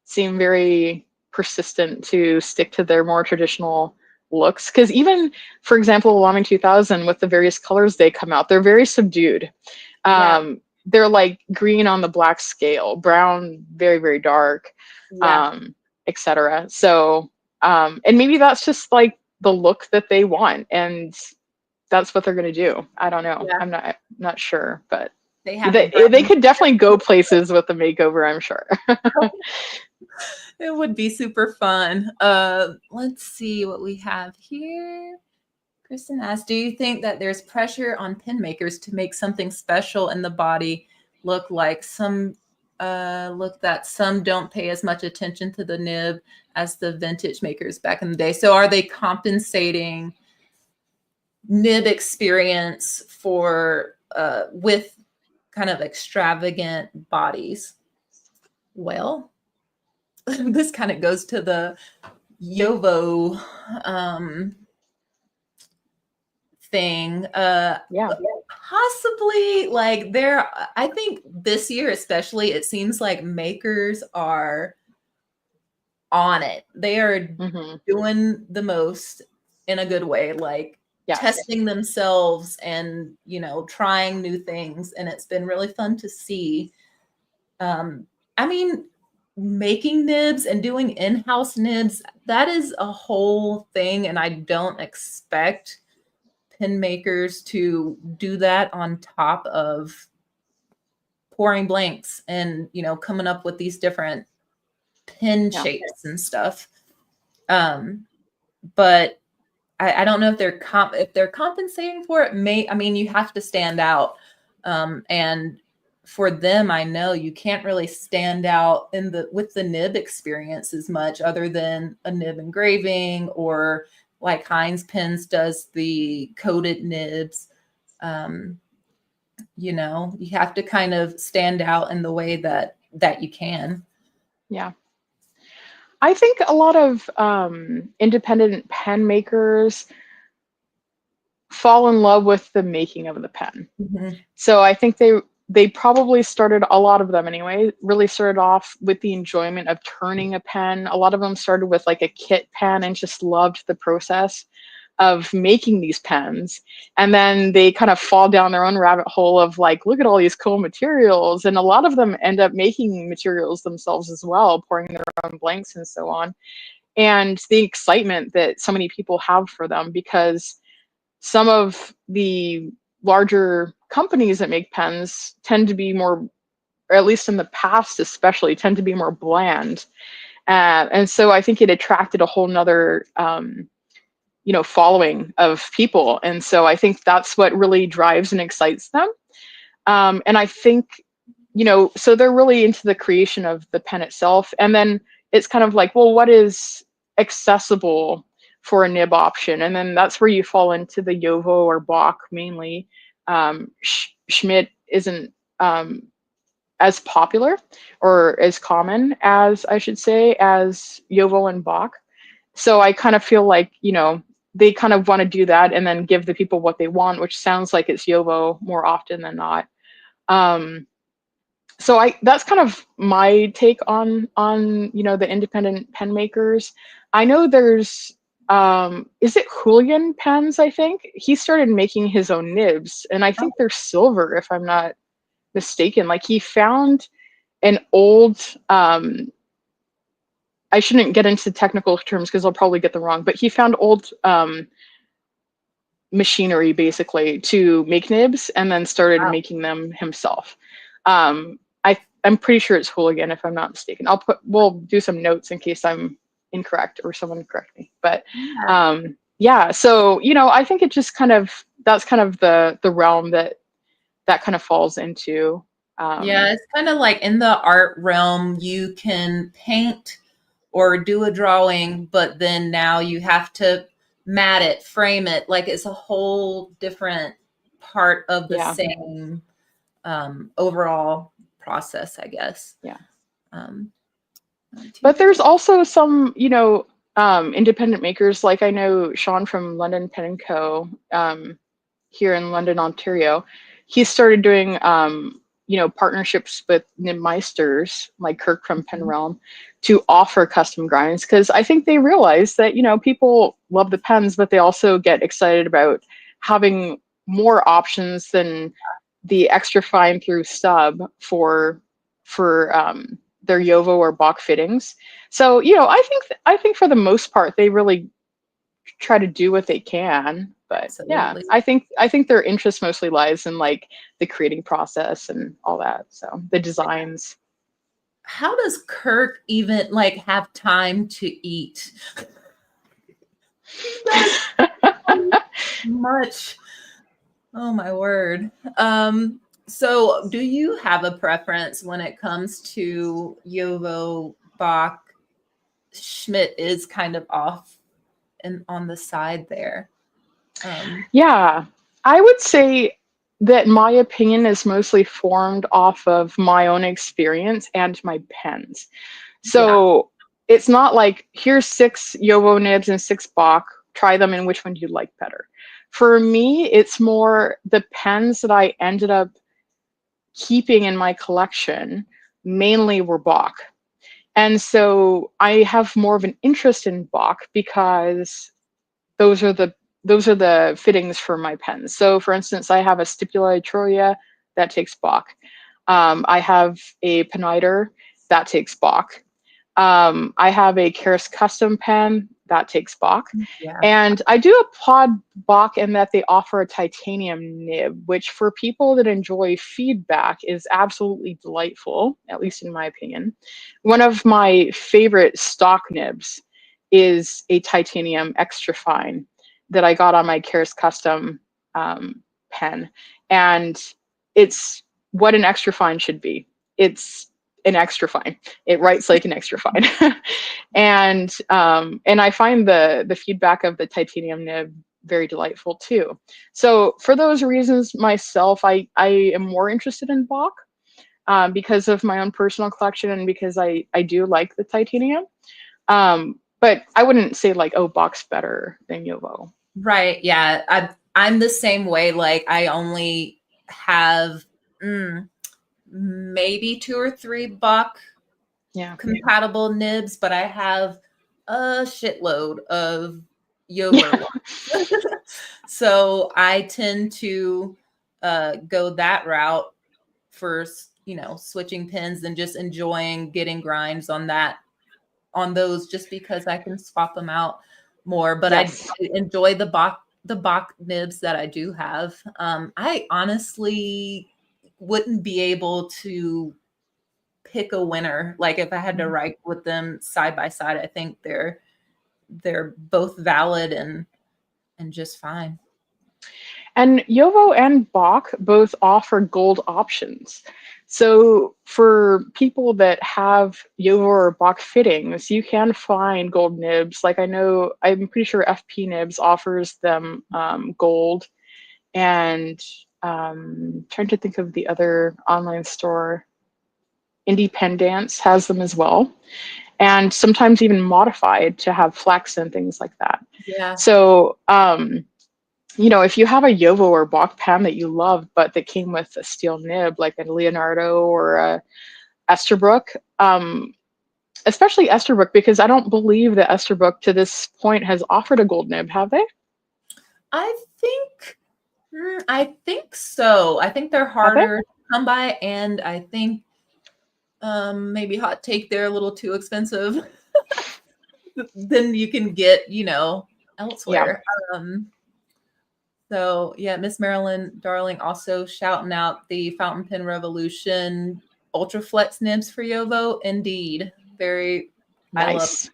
seem very persistent to stick to their more traditional looks. Because even, for example, Lamy 2000 with the various colors they come out, they're very subdued. yeah, They're like green on the black scale, brown, very, very dark, yeah, etc. So, and maybe that's just like the look that they want, and that's what they're going to do. I don't know. yeah. I'm not sure, but They have a they brown. could definitely go places with the makeover, I'm sure. It would be super fun. Let's see what we have here. Kristen asked, do you think that there's pressure on pen makers to make something special in the body look like some look that some don't pay as much attention to the nib as the vintage makers back in the day? So are they compensating nib experience for with kind of extravagant bodies? Well, this kind of goes to the Yovo thing. Yeah. Possibly like there, I think this year especially, it seems like makers are on it. They are Hmm. doing the most in a good way, like Yes. testing themselves and trying new things, and it's been really fun to see. I mean, making nibs and doing in-house nibs, that is a whole thing, and I don't expect pen makers to do that on top of pouring blanks and coming up with these different pen Yeah. shapes and stuff. But I don't know if they're compensating for it. I mean, you have to stand out, and for them, I know you can't really stand out with the nib experience as much, other than a nib engraving, or like Heinz Pens does the coated nibs. Um, you have to kind of stand out in the way that you can. Yeah. I think a lot of independent pen makers fall in love with the making of the pen. Mm-hmm. So I think they probably started, a lot of them anyway, really started off with the enjoyment of turning a pen. A lot of them started with like a kit pen and just loved the process of making these pens. And then they kind of fall down their own rabbit hole of like, look at all these cool materials. And a lot of them end up making materials themselves as well, pouring their own blanks and so on. And the excitement that so many people have for them, because some of the larger companies that make pens tend to be more, or at least in the past especially, tend to be more bland. And so I think it attracted a whole nother following of people. And so I think that's what really drives and excites them. And I think, so they're really into the creation of the pen itself. And then it's kind of like, well, what is accessible for a nib option? And then that's where you fall into the Yovo or Bock mainly. Schmidt isn't as popular, or as common as, I should say, as Yovo and Bock. So I kind of feel like, they kind of want to do that and then give the people what they want, which sounds like it's Yovo more often than not. So that's kind of my take on the independent pen makers. I know there's is it Julian Pens? I think he started making his own nibs, and I think they're silver, if I'm not mistaken. Like, he found an old I shouldn't get into technical terms because I'll probably get them wrong, but he found old machinery basically to make nibs, and then started Wow. making them himself. I'm pretty sure it's Hooligan, if I'm not mistaken. We'll do some notes in case I'm incorrect or someone correct me. But Yeah. yeah, so I think it just that's kind of the realm that kind of falls into. Yeah, it's kind of like in the art realm, you can paint or do a drawing, but then now you have to mat it, frame it. Like, it's a whole different part of the Yeah, same overall process, I guess. yeah. Um, But there's also some, independent makers. Like I know Sean from London Pen and Co. Here in London, Ontario. He started doing, partnerships with Nibmeisters like Kirk from Pen Realm to offer custom grinds, because I think they realize that people love the pens, but they also get excited about having more options than the extra fine through stub for their Yovo or Bach fittings. So I think for the most part they really try to do what they can. But yeah, absolutely. I think their interest mostly lies in like the creating process and all that. So the designs. How does Kirk even like have time to eat? He does so much. Oh my word. So do you have a preference when it comes to Yovo Bach? Schmidt is kind of off and on the side there. Yeah, I would say that my opinion is mostly formed off of my own experience and my pens. Yeah. So it's not like here's 6 Yovo nibs and 6 Bach, try them and which one do you like better. For me, it's more the pens that I ended up keeping in my collection mainly were Bach. And so I have more of an interest in Bach because those are the fittings for my pens. So for instance, I have a Stipula Etruria that takes Bach. I have a Peniter that takes Bach. I have a Keras Custom pen that takes Bach. Yeah. And I do applaud Bach in that they offer a titanium nib, which for people that enjoy feedback is absolutely delightful, at least in my opinion. One of my favorite stock nibs is a titanium extra fine that I got on my Keras Custom pen. And it's what an extra fine should be. It's an extra fine. It writes like an extra fine. And I find the feedback of the titanium nib very delightful too. So for those reasons, myself, I am more interested in Bach because of my own personal collection and because I do like the titanium. But I wouldn't say like, oh, Bach's better than Yovo. Right. Yeah. I'm the same way. Like I only have maybe 2 or 3 Bach Yeah. compatible nibs, but I have a shitload of Yovo ones. So I tend to go that route for, switching pins and just enjoying getting grinds on those just because I can swap them out more. But I Yes. enjoy the Bach nibs that I do have. I honestly wouldn't be able to pick a winner. Like if I had to write with them side by side, I think they're both valid and just fine. And Yovo and Bach both offer gold options. So for people that have Yovo or Bach fittings, you can find gold nibs. Like I'm pretty sure FP Nibs offers them gold. And trying to think of the other online store. Independence has them as well. And sometimes even modified to have flex and things like that. Yeah. So if you have a Yovo or Bach pen that you love, but that came with a steel nib, like a Leonardo or a Esterbrook, especially Esterbrook, because I don't believe that Esterbrook to this point has offered a gold nib, have they? I think I think so. I think they're Have they? harder to come by, and I think maybe hot take they're a little too expensive than you can get, Yeah. elsewhere. So yeah, Miss Marilyn Darling also shouting out the Fountain Pen Revolution Ultra Flex nibs for Yovo. Indeed. Very I love Nice.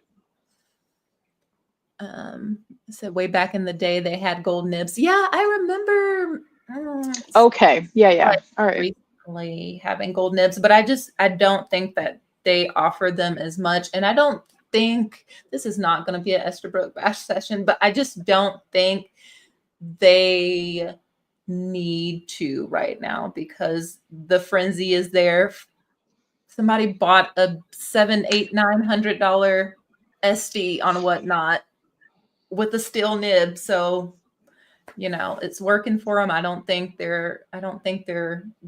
said way back in the day they had gold nibs. Yeah, I remember Okay. Yeah. like All right. recently having gold nibs, but I don't think that they offer them as much. And I don't think this is not going to be an Esterbrook bash session, but I just don't think they need to right now because the frenzy is there. somebody bought a $700, $800, $900 SD on whatnot with a steel nib. So, you know, it's working for them. I don't think they're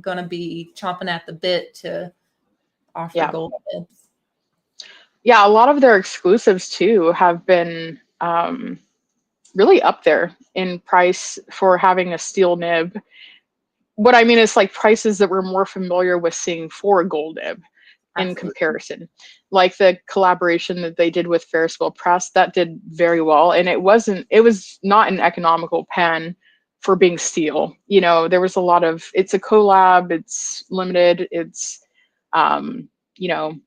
gonna be chomping at the bit to offer Yeah. gold nibs. Yeah, a lot of their exclusives too have been really up there in price for having a steel nib. What I mean is like prices that we're more familiar with seeing for a gold nib in Absolutely. comparison. Like the collaboration that they did with Ferris Wheel Press, that did very well. And it was not an economical pen for being steel. You know, there was a lot of, it's a collab, it's limited, it's, you know,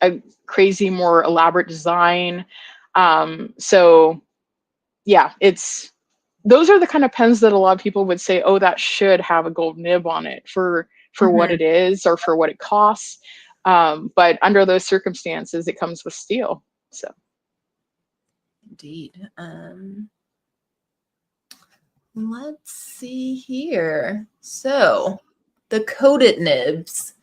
a crazy, more elaborate design. So yeah, those are the kind of pens that a lot of people would say, oh, that should have a gold nib on it for what it is or for what it costs. But under those circumstances, it comes with steel. So Indeed. Let's see here. So the coated nibs.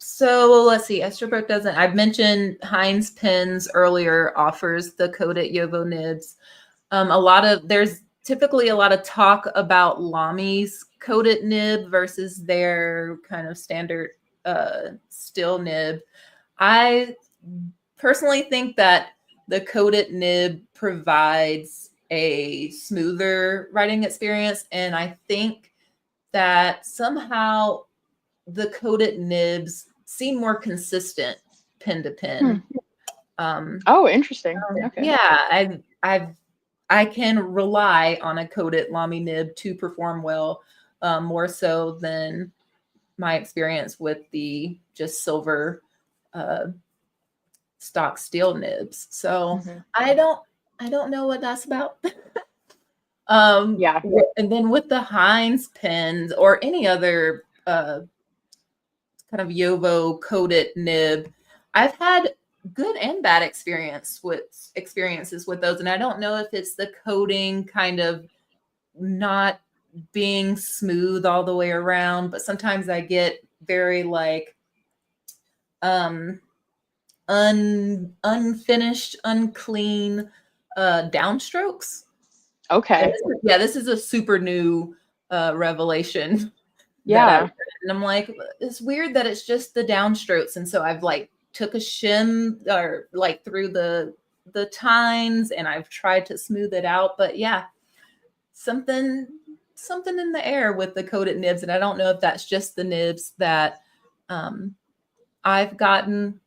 So let's see. Esterbrook doesn't. I've mentioned Heinz Pens earlier offers the coated Yovo nibs. There's typically a lot of talk about Lami's coated nib versus their kind of standard steel nib. I personally think that the coated nib provides a smoother writing experience, and I think that somehow the coated nibs seem more consistent pen to pen. Oh, interesting. Okay. Yeah, I can rely on a coated Lamy nib to perform well, more so than my experience with the just silver stock steel nibs. So I don't know what that's about. Yeah. And then with the Heinz pens or any other kind of Yovo coated nib, I've had good and bad experiences with those. And I don't know if it's the coating kind of not being smooth all the way around, but sometimes I get very like unfinished, unclean downstrokes. Okay. This is a super new revelation. Yeah. And I'm like, it's weird that it's just the downstrokes. And so I've like took a shim or like through the tines and I've tried to smooth it out. But yeah, something in the air with the coated nibs. And I don't know if that's just the nibs that I've gotten,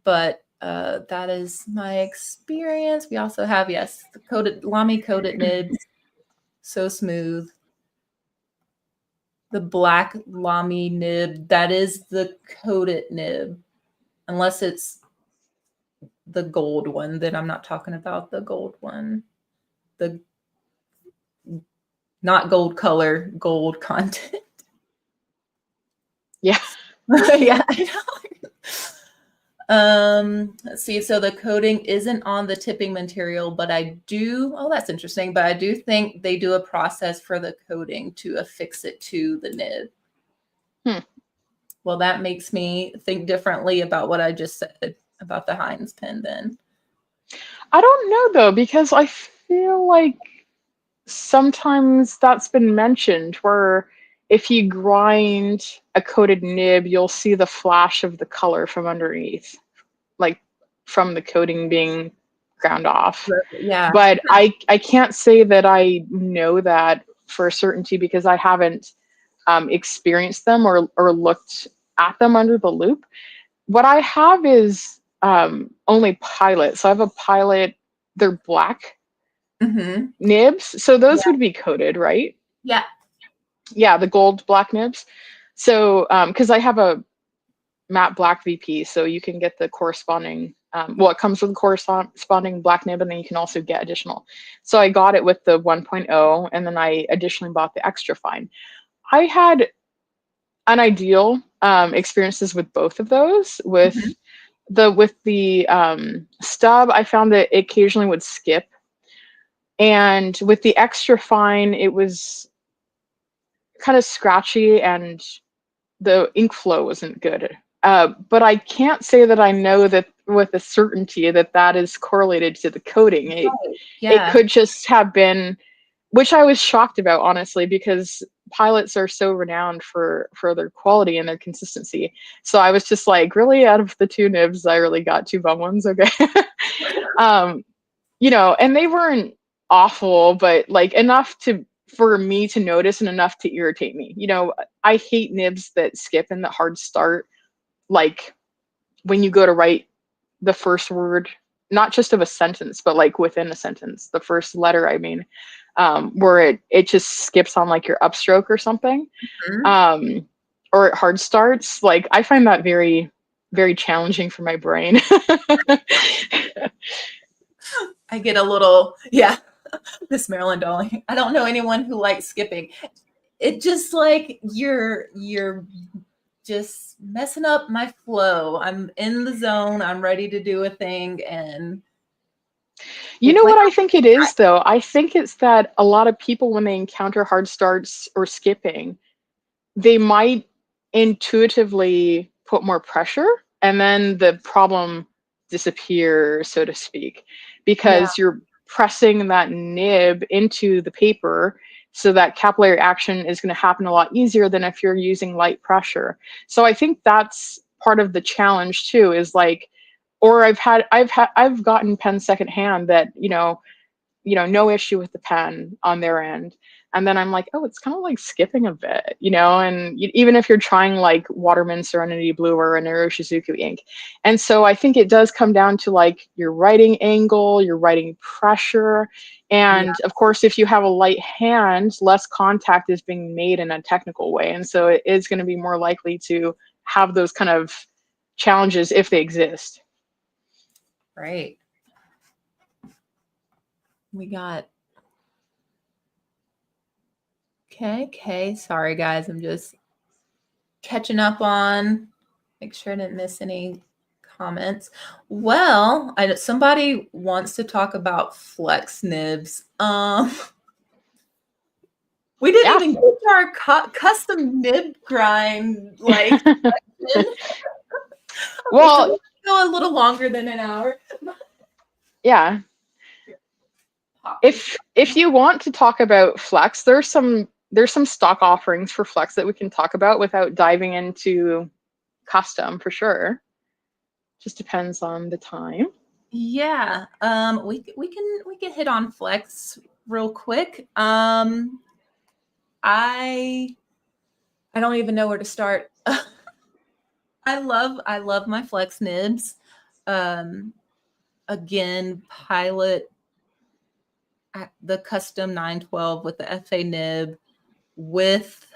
but that is my experience. We also have, yes, the Lamy coated nibs. So smooth. The black Lamy nib, that is the coated nib. Unless it's the gold one, then I'm not talking about the gold one. The not gold color, gold content. Yeah. Yeah, I know. Let's see. So the coating isn't on the tipping material, but that's interesting. But I do think they do a process for the coating to affix it to the nib. Well, that makes me think differently about what I just said about the Heinz pen then. I don't know though, because I feel like sometimes that's been mentioned where if you grind a coated nib, you'll see the flash of the color from underneath, like from the coating being ground off. Yeah. But I can't say that I know that for certainty because I haven't experienced them or looked at them under the loop. What I have is only Pilot. So I have a Pilot, they're black nibs. So those would be coated, right? Yeah. Yeah, the gold black nibs. So because I have a matte black VP, so you can get the corresponding, it comes with the corresponding black nib, and then you can also get additional. So I got it with the 1.0, and then I additionally bought the extra fine. I had unideal experiences with both of those. With the stub, I found that it occasionally would skip, and with the extra fine, it was kind of scratchy and the ink flow wasn't good. But I can't say that I know that with a certainty that that is correlated to the coating. Right. It Yeah. could just have been, which I was shocked about, honestly, because pilots are so renowned for their quality and their consistency. So I was just like, really, out of the two nibs, I really got two bum ones. Okay. um, and they weren't awful, but like enough to for me to notice and enough to irritate me. I hate nibs that skip and that hard start, like when you go to write the first word, not just of a sentence, but like within a sentence, the first letter, I mean, where it just skips on like your upstroke or something, Mhm. or it hard starts. Like I find that very, very challenging for my brain. I get a little, yeah, Miss Marilyn Dolly. I don't know anyone who likes skipping. It just like you're just messing up my flow. I'm in the zone. I'm ready to do a thing, and You it's know like what I think it is, though? I think it's that a lot of people, when they encounter hard starts or skipping, they might intuitively put more pressure and then the problem disappears, so to speak, yeah, because you're pressing that nib into the paper, so that capillary action is going to happen a lot easier than if you're using light pressure. So I think that's part of the challenge too, is like, or I've gotten pens secondhand that, no issue with the pen on their end. And then I'm like, oh, it's kind of like skipping a bit, and even if you're trying like Waterman Serenity Blue or a Nero Shizuku ink. And so I think it does come down to like your writing angle, your writing pressure. yeah, And of course, if you have a light hand, less contact is being made in a technical way. And so it is going to be more likely to have those kind of challenges if they exist. right. We got okay. Sorry guys, I'm just catching up on. Make sure I didn't miss any comments. Well, somebody wants to talk about flex nibs. We didn't Yeah. even get to our custom nib grind like section. Okay, so Well, we'll go a little longer than an hour. yeah. Pop this. If you want to talk about Flex, there's some stock offerings for Flex that we can talk about without diving into custom for sure. Just depends on the time. Yeah, we can hit on flex real quick. I I don't even know where to start. I love my flex nibs. Um, again, Pilot the custom 912 with the FA nib with,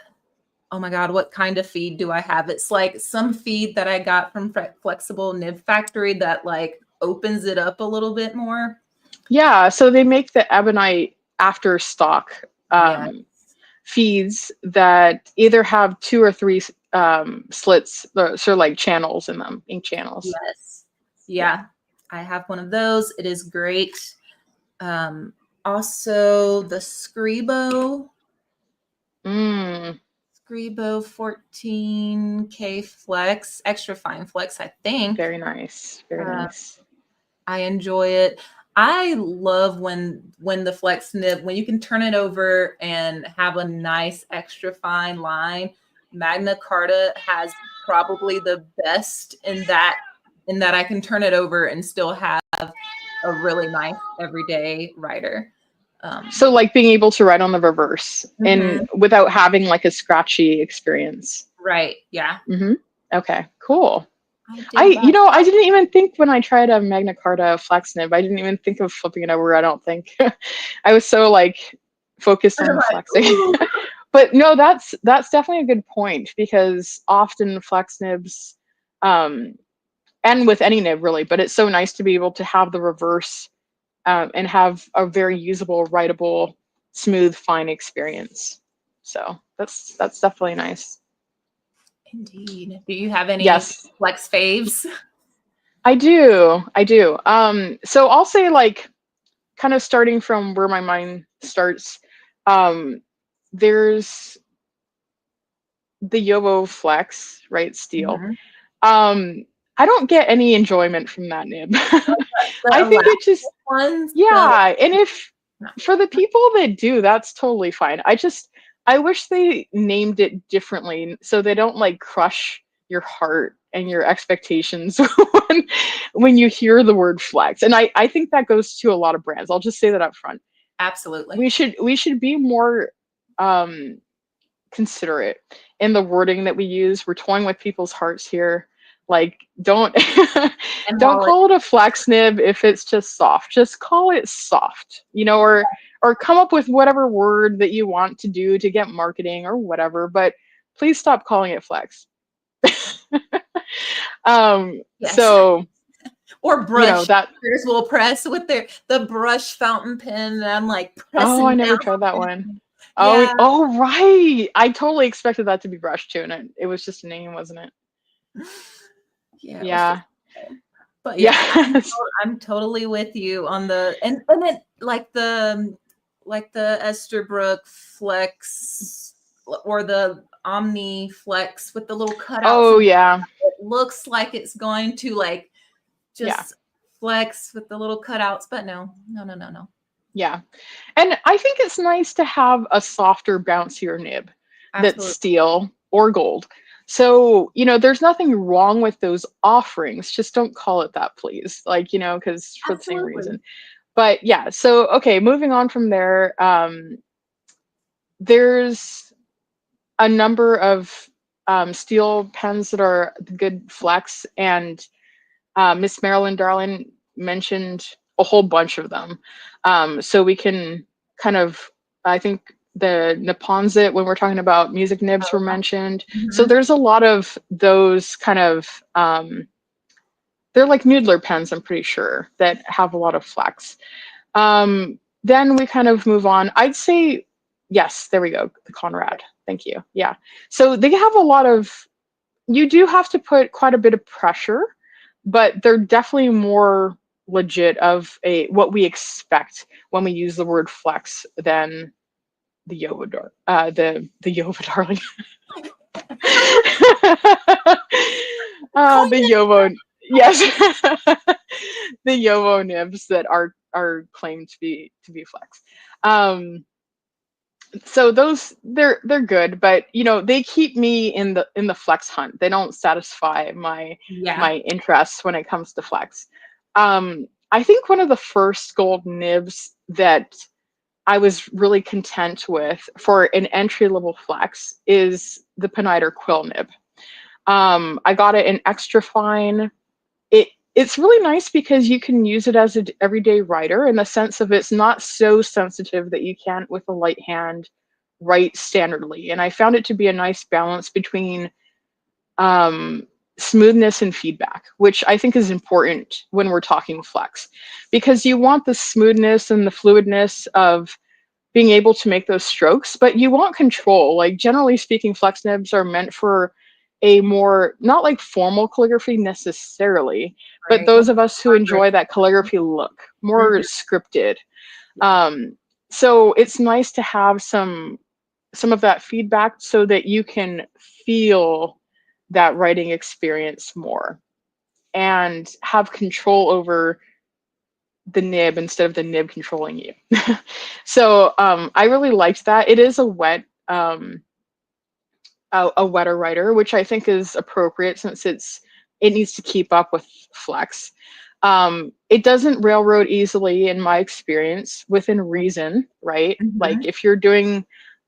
oh my god, what kind of feed do I have? It's like some feed that I got from Flexible Nib Factory that like opens it up a little bit more. Yeah, so they make the ebonite after stock Yeah. feeds that either have two or three slits, sort of like channels in them, ink channels. Yes. Yeah. Yeah. I have one of those. It is great. Um, also the Scribo Mm, 14K Flex, extra fine flex, I think. very nice. Very Uh, nice. I enjoy it. I love when the flex nib, when you can turn it over and have a nice extra fine line. Magna Carta has probably the best in that I can turn it over and still have a really nice everyday writer. So like being able to write on the reverse and Mhm. without having like a scratchy experience. Right. Yeah. Okay, cool. I I, dig that. I didn't even think when I tried a Magna Carta flex nib, I didn't even think of flipping it over. I don't think I was so like focused on I'm the like, flexing. ooh. But no, that's definitely a good point, because often flex nibs, um, and with any nib really, but it's so nice to be able to have the reverse, and have a very usable, writable, smooth, fine experience. So that's definitely nice. Indeed. Do you have any Yes, flex faves? I do. I do. So I'll say like kind of starting from where my mind starts. Um, there's the Yovo Flex, right, steel. Mhm. I don't get any enjoyment from that nib. The I think it just, elastic ones, the yeah, and if not for the people that do, that's totally fine. I wish they named it differently so they don't like crush your heart and your expectations when, when you hear the word flex. And I think that goes to a lot of brands. I'll just say that up front. absolutely. We should be more um considerate in the wording that we use. We're toying with people's hearts here. Like, don't And don't while it call it a flex nib if it's just soft. Just call it soft, you know, or come up with whatever word that you want to do to get marketing or whatever. But please stop calling it flex. yes, So or you know brush. that. Teachers will press with the brush fountain pen, and I'm like Oh, I pressing never down tried that on one. it. Oh, Yeah, oh, right. I totally expected that to be brush too, and it was just a name, wasn't it? yeah, it was just. Yeah. But yeah, Yes. I'm totally with you on the and it like the Esterbrook Flex or the Omni Flex with the little cutouts, Oh and yeah. it looks like it's going to like Yeah. just flex with the little cutouts, but no, no, no, no, no. Yeah. And I think it's nice to have a softer, bouncier nib that's Absolutely, steel or gold. So, you know, there's nothing wrong with those offerings. Just don't call it that, please. Like, you know, because for the same absolutely. reason. But yeah, so okay, moving on from there, there's a number of steel pens that are the good flex, and Miss Marilyn Darling mentioned a whole bunch of them. So we can kind of, I think the Naponzit, when we're talking about music nibs, were mentioned. So Mhm. there's a lot of those kind of, they're like noodler pens, I'm pretty sure, that have a lot of flex. Then we kind of move on. I'd say, yes, there we go, the Conrad. Thank you. Yeah. So they have a lot of, you do have to put quite a bit of pressure, but they're definitely more legit of a what we expect when we use the word flex than the Yovo the Yovo darling. The Clean Yovo, yes. The Yovo nibs that are claimed to be flex. Um, so those they're good, but you know they keep me in the flex hunt. They don't satisfy yeah. my interests when it comes to flex. I think one of the first gold nibs that I was really content with for an entry level flex is the Peniter quill nib. I got it in extra fine. It's really nice because you can use it as an everyday writer in the sense of it's not so sensitive that you can't with a light hand write standardly. And I found it to be a nice balance between um, smoothness and feedback, which I think is important when we're talking flex, because you want the smoothness and the fluidness of being able to make those strokes, but you want control. Like generally speaking, flex nibs are meant for a more not like formal calligraphy necessarily, but Right. those of us who enjoy that calligraphy look more Mhm. scripted. Yeah. Um, so it's nice to have some of that feedback so that you can feel that writing experience more and have control over the nib instead of the nib controlling you. So I really liked that. It is a a wetter writer, which I think is appropriate since it needs to keep up with flex. It doesn't railroad easily in my experience, within reason, right? Like Mhm. if you're doing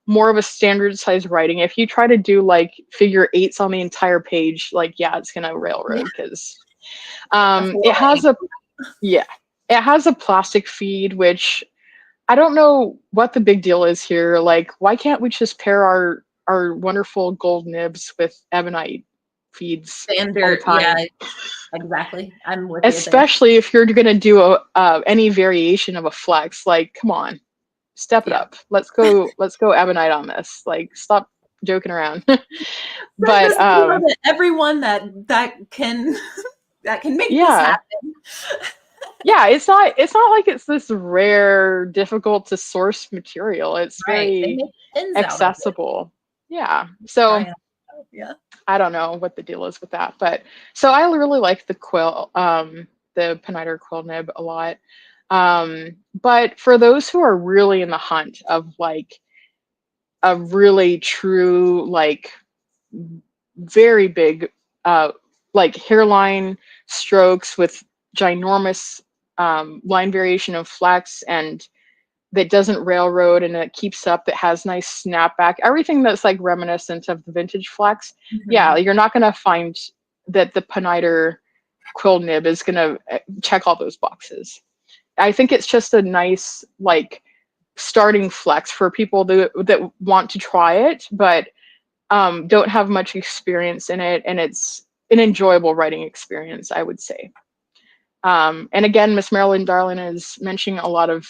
more of a standard size writing, if you try to do like figure eights on the entire page, like yeah, it's gonna Yeah. railroad because A it has feeling. a yeah, it has a plastic feed, which I don't know what the big deal is here. Like, why can't we just pair our wonderful gold nibs with ebonite feeds all the Standard. Yeah, time? exactly. I'm with you there. Especially if you're gonna do any variation of a flex. Like, come on, step it Yeah. up. Let's go ebonite on this. Like, stop joking around. Send But this video to everyone that can that can make this yeah, happen. yeah, it's not like it's this rare, difficult to source material. It's Right. They very make pins out of it. accessible. Yeah. So Try it. Yeah. I don't know what the deal is with that, but so I really like the quill, the Peniter quill nib a lot. But for those who are really in the hunt of like a really true, like very big, like hairline strokes with ginormous line variation of flex and that doesn't railroad and it keeps up, that has nice snapback, everything that's like reminiscent of the vintage flex. Yeah, you're not going to find that the Peniter quill nib is going to check all those boxes. I think it's just a nice like starting flex for people that want to try it but don't have much experience in it, and it's an enjoyable writing experience, I would say. And again, Miss Marilyn Darling is mentioning a lot of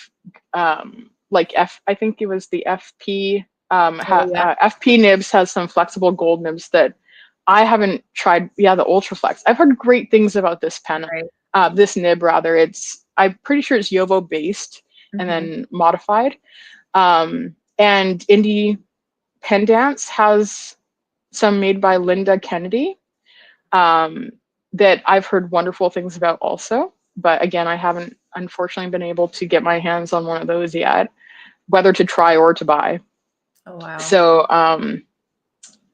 like I think it was the FP. FP nibs has some flexible gold nibs that I haven't tried. Yeah, the Ultra Flex. I've heard great things about this pen, this nib rather. I'm pretty sure it's Yovo based and then modified. And Indie Pendants has some made by Linda Kennedy. That I've heard wonderful things about also. But again, I haven't unfortunately been able to get my hands on one of those yet, whether to try or to buy. Oh, wow. So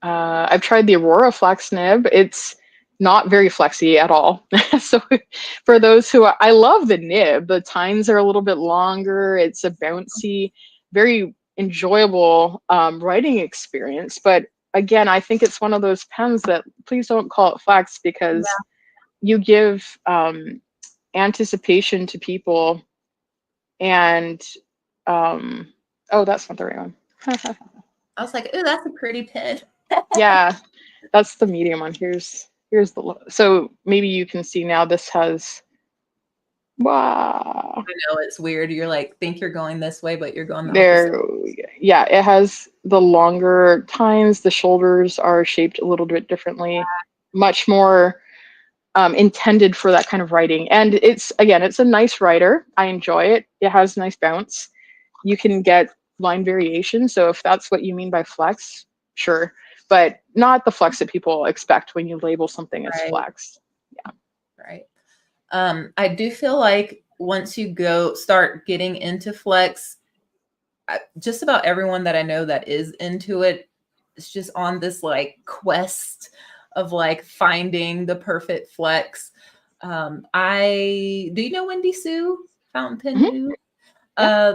I've tried the Aurora Flex nib. It's not very flexy at all. So for those who I love the nib, the tines are a little bit longer. It's a bouncy, very enjoyable writing experience. But again, I think it's one of those pens that please don't call it flex because you give anticipation to people and oh, that's not the right one. I was like, ooh, that's a pretty pen. Yeah, that's the medium one. Here's the so maybe you can see now this has wow. I know it's weird. You're like think you're going this way, but you're going the There, opposite. yeah, it has the longer tines. The shoulders are shaped a little bit differently, much more intended for that kind of writing. And it's a nice writer. I enjoy it. It has nice bounce. You can get line variation. So if that's what you mean by flex, sure, but not the flex that people expect when you label something as flex. Yeah. Right. I do feel like once you start getting into flex, just about everyone that I know that is into it is just on this like quest of like finding the perfect flex. Do you know Wendy Sue, Fountain Pen News? Yeah.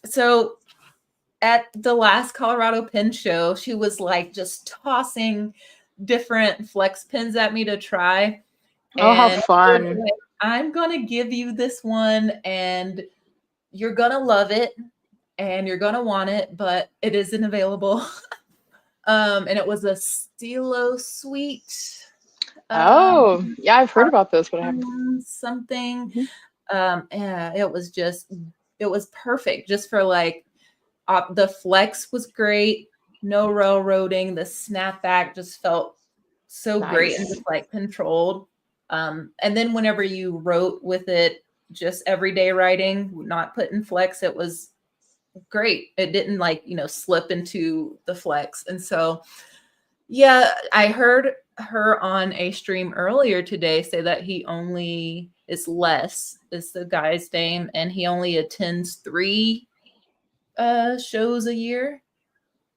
So at the last Colorado Pen Show, she was like just tossing different flex pens at me to try. Oh, how And fun. like, I'm going to give you this one and you're going to love it and you're going to want it, but it isn't available. And it was a Stilo Sweet. Oh, yeah, I've heard about this, but I haven't. Something. Yeah, it was perfect just for like, the flex was great. No railroading. The snapback just felt so great and just like controlled. And then whenever you wrote with it, just everyday writing, not putting flex, it was great. It didn't like, slip into the flex. And so, yeah, I heard her on a stream earlier today say that he only is the guy's name, and he only attends 3 shows a year.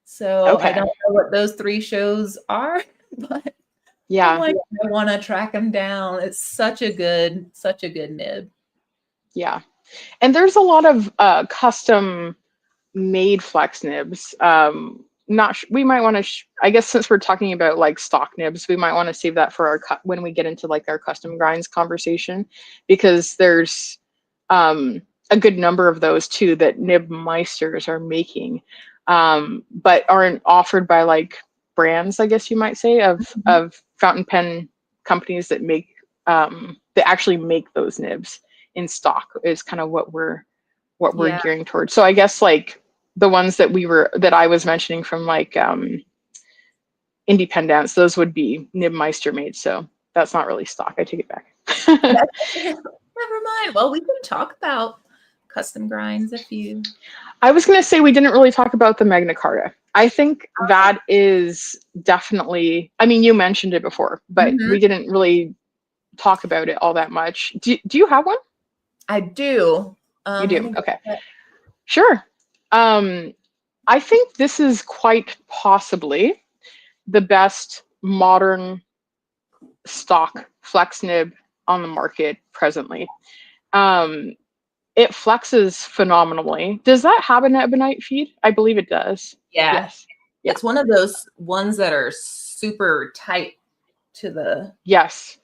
So I don't know what those 3 shows are, but yeah, I'm like, I want to track him down. It's such a good nib. Yeah. And there's a lot of custom made flex nibs. We might want to, I guess since we're talking about like stock nibs, we might want to save that for when we get into like our custom grinds conversation, because there's a good number of those too that nib meisters are making, but aren't offered by like brands, I guess you might say, of fountain pen companies that that actually make those nibs in stock is kind of what we're gearing towards. So I guess like the ones that I was mentioning from like Independence, those would be Nib Meister made. So that's not really stock. I take it back. Never mind. Well, we can talk about custom grinds if you. I was going to say we didn't really talk about the Magna Carta. I think that is definitely, I mean, you mentioned it before, but Mhm. we didn't really talk about it all that much. Do you have one? I do. You Let do. me Okay. get Sure. I think this is quite possibly the best modern stock flex nib on the market presently. Um, it flexes phenomenally. Does that have an ebonite feed? I believe it does. yeah. Yes. Yeah. It's one of those ones that are super tight to the Yes.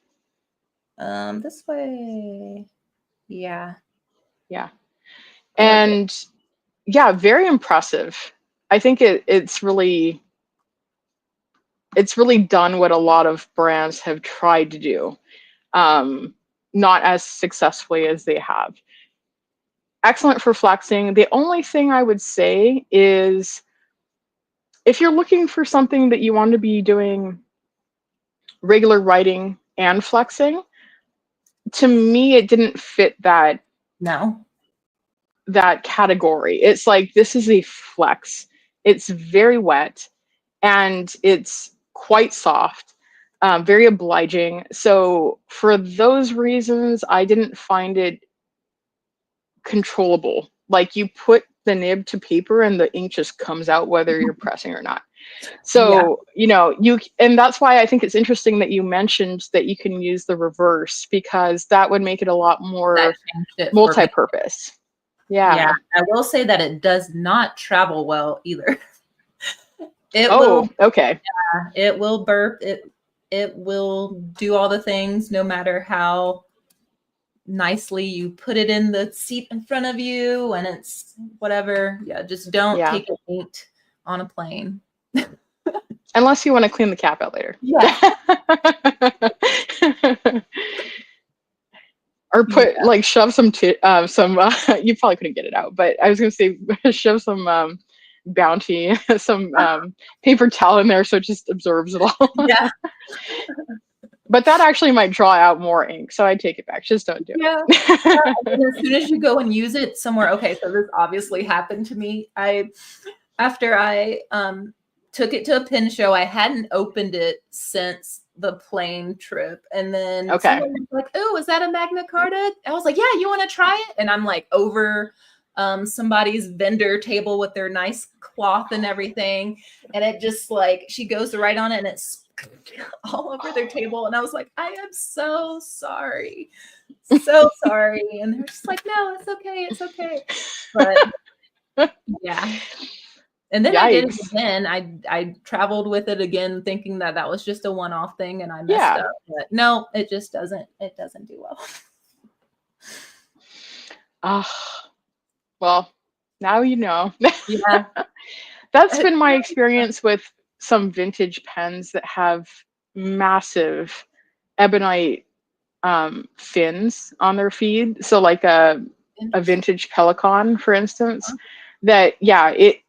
this way. Yeah. Yeah. Gorgeous. And yeah, very impressive. I think it's really done what a lot of brands have tried to do, not as successfully as they have. Excellent for flexing. The only thing I would say is if you're looking for something that you want to be doing regular writing and flexing, to me it didn't fit No. that category. It's like this is a flex. It's very wet and it's quite soft, very obliging. So for those reasons, I didn't find it controllable. Like you put the nib to paper and the ink just comes out whether you're pressing or not. Yeah. So, and that's why I think it's interesting that you mentioned that you can use the reverse because that would make it a lot That more changed it for me. multi-purpose. Yeah. Yeah. I will say that it does not travel well either. It Oh, will okay. it will burp. It will do all the things no matter how nicely you put it in the seat in front of you and it's whatever. Yeah, just don't Yeah. take it inked on a plane. Unless you want to clean the cap out later. Yeah. Or Yeah. put like shove some you probably couldn't get it out, but I was gonna say shove some bounty some paper towel in there so it just absorbs it all. Yeah. But that actually might draw out more ink, so I take it back. Just don't do Yeah. it. And as soon as you go and use it somewhere, okay, so this obviously happened to me. After I took it to a pin show, I hadn't opened it since the plane trip. And then Okay. someone was like, "Oh, is that a Magna Carta?" I was like, "Yeah, you want to try it?" And I'm like over somebody's vendor table with their nice cloth and everything. And it just like, she goes to write on it and it's all over their table. And I was like, "I am so sorry. So sorry." And they're just like, "No, it's okay. It's okay." But yeah. And then I did it Yikes. again. I traveled with it again, thinking that that was just a one-off thing, and I messed Yeah. up. But no, it just doesn't. It doesn't do well. Well, now you know. Yeah. That's been my experience with some vintage pens that have massive ebonite fins on their feed. So like a Interesting. vintage Pelican, for instance, that it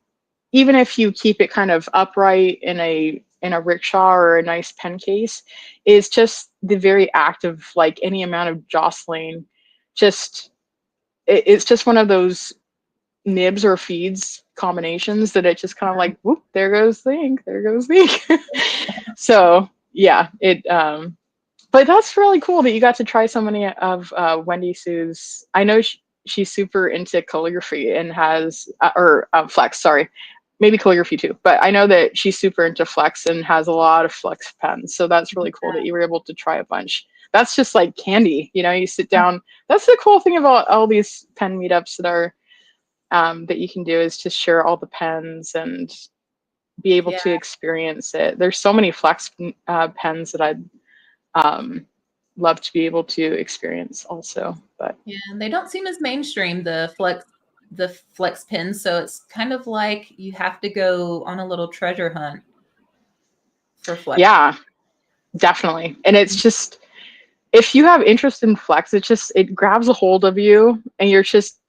even if you keep it kind of upright in a rickshaw or a nice pen case, is just the very act of like any amount of jostling, just it's just one of those nibs or feeds combinations that it just kind of like whoop, there goes the ink, there goes the ink. So yeah, but that's really cool that you got to try so many of Wendy Sue's. I know she's super into calligraphy and has or flex, sorry, maybe calligraphy too, but I know that she's super into flex and has a lot of flex pens, so that's really cool that you were able to try a bunch. That's just like candy, you sit down. That's the cool thing about all these pen meetups that are that you can do, is to share all the pens and be able Yeah. to experience it. There's so many flex pens that I'd love to be able to experience also. But Yeah, and they don't seem as mainstream, the flex pins. So it's kind of like you have to go on a little treasure hunt for flex. yeah, definitely. And it's just, if you have interest in flex, it grabs a hold of you, and you're just,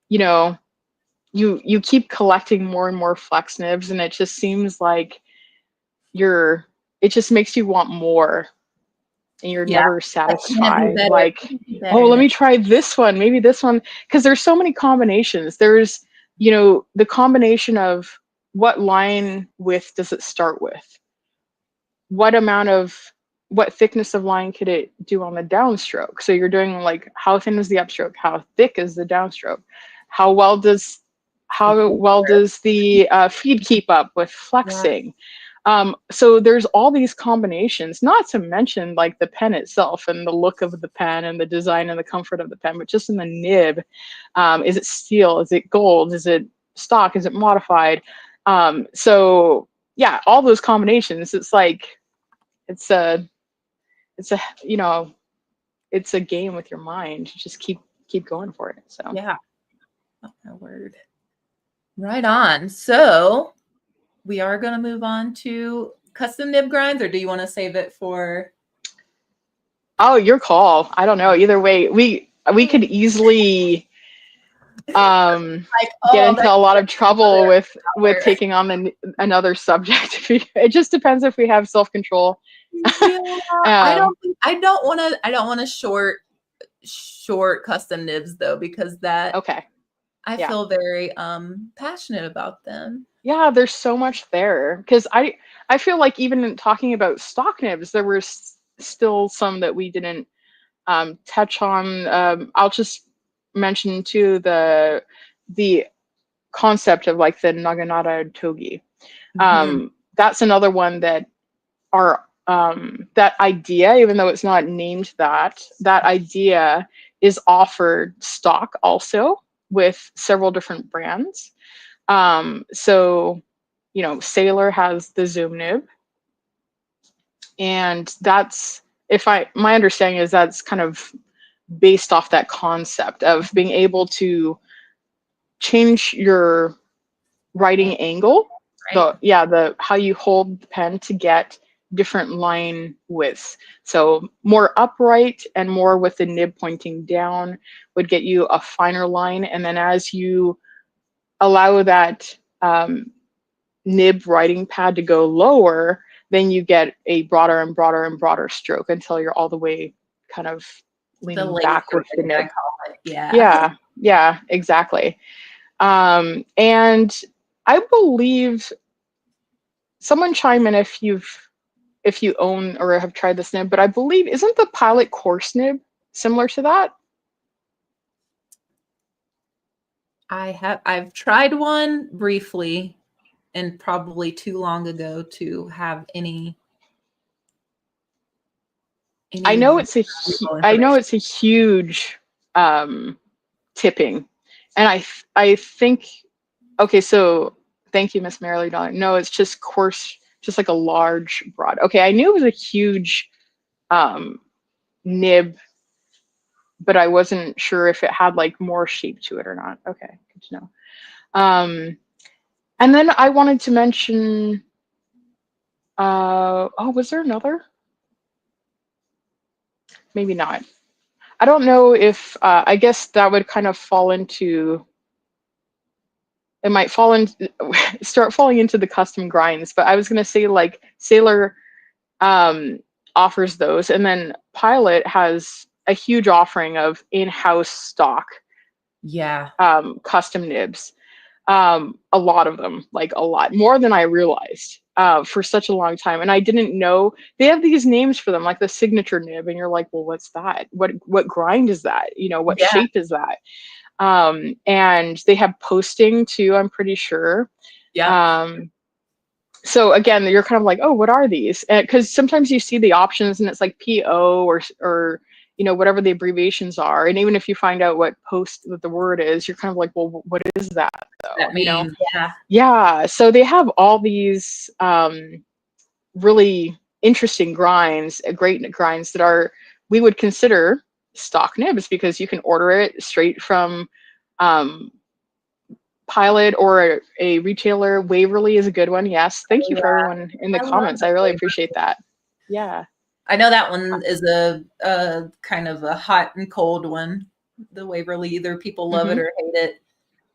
you keep collecting more and more flex nibs, and it just seems like it just makes you want more, and you're Yeah. never Like, can it be satisfied. better? Like, Can it be oh, better let than? me try this one, maybe this one, because there's so many combinations. There's, the combination of what line width does it start with? What thickness of line could it do on the downstroke? So you're doing like, how thin is the upstroke? How thick is the downstroke? How well does the feed keep up with flexing? So there's all these combinations, not to mention like the pen itself and the look of the pen and the design and the comfort of the pen, but just in the nib. Is it steel? Is it gold? Is it stock? Is it modified? So yeah, all those combinations. It's like it's a you know, it's a game with your mind. Just keep going for it. So yeah, oh, my word. Right on. So we are going to move on to custom nib grinds, or do you want to save it for? Oh, your call. I don't know. Either way, we could easily Like, get oh, into a lot of trouble with taking on another subject. It just depends if we have self-control. Yeah, I don't want to short custom nibs though, because that Okay. I Yeah. feel very passionate about them. Yeah, there's so much there because I feel like even in talking about stock nibs, there were still some that we didn't touch on. I'll just mention too the concept of like the Naginata togi. That's another one that that idea, even though it's not named that idea is offered stock also with several different brands. So, you know, Sailor has the Zoom nib, and that's my understanding is that's kind of based off that concept of being able to change your writing angle, right? the how you hold the pen to get different line widths. So more upright and more with the nib pointing down would get you a finer line, and then as you allow that nib writing pad to go lower, then you get a broader and broader and broader stroke until you're all the way kind of leaning back with the nib. I call it. Yeah, exactly. And I believe, someone chime in if you own or have tried this nib, but I believe, isn't the Pilot coarse nib similar to that? I've tried one briefly and probably too long ago to have any I know valuable I know information. it's a huge tipping, and I think, okay, so thank you, Miss Marilee Darling. No, it's just coarse, just like a large broad. Okay, I knew it was a huge nib, but I wasn't sure if it had like more shape to it or not. Okay, good to know. And then I wanted to mention, oh, was there another? Maybe not. I don't know if, I guess that would kind of fall into, it might fall in, start falling into the custom grinds, but I was going to say like Sailor offers those, and then Pilot has a huge offering of in-house stock custom nibs. A lot of them, like a lot more than I realized for such a long time. And I didn't know they have these names for them, like the signature nib, and you're like, well, what's that? What grind is that? You know, what shape is that? And they have posting too, I'm pretty sure. So again, you're kind of like, oh, what are these? Because sometimes you see the options and it's like PO or you know, whatever the abbreviations are, and even if you find out what the word is, you're kind of like, well, what is that though? That means, you know? Yeah. So they have all these really interesting grinds, great grinds that are, we would consider stock nibs, because you can order it straight from Pilot or a retailer. Waverly is a good one. Yes. Thank you for everyone in the comments. I really appreciate that. Yeah. I know that one is a kind of a hot and cold one. The Waverly, either people love it or hate it.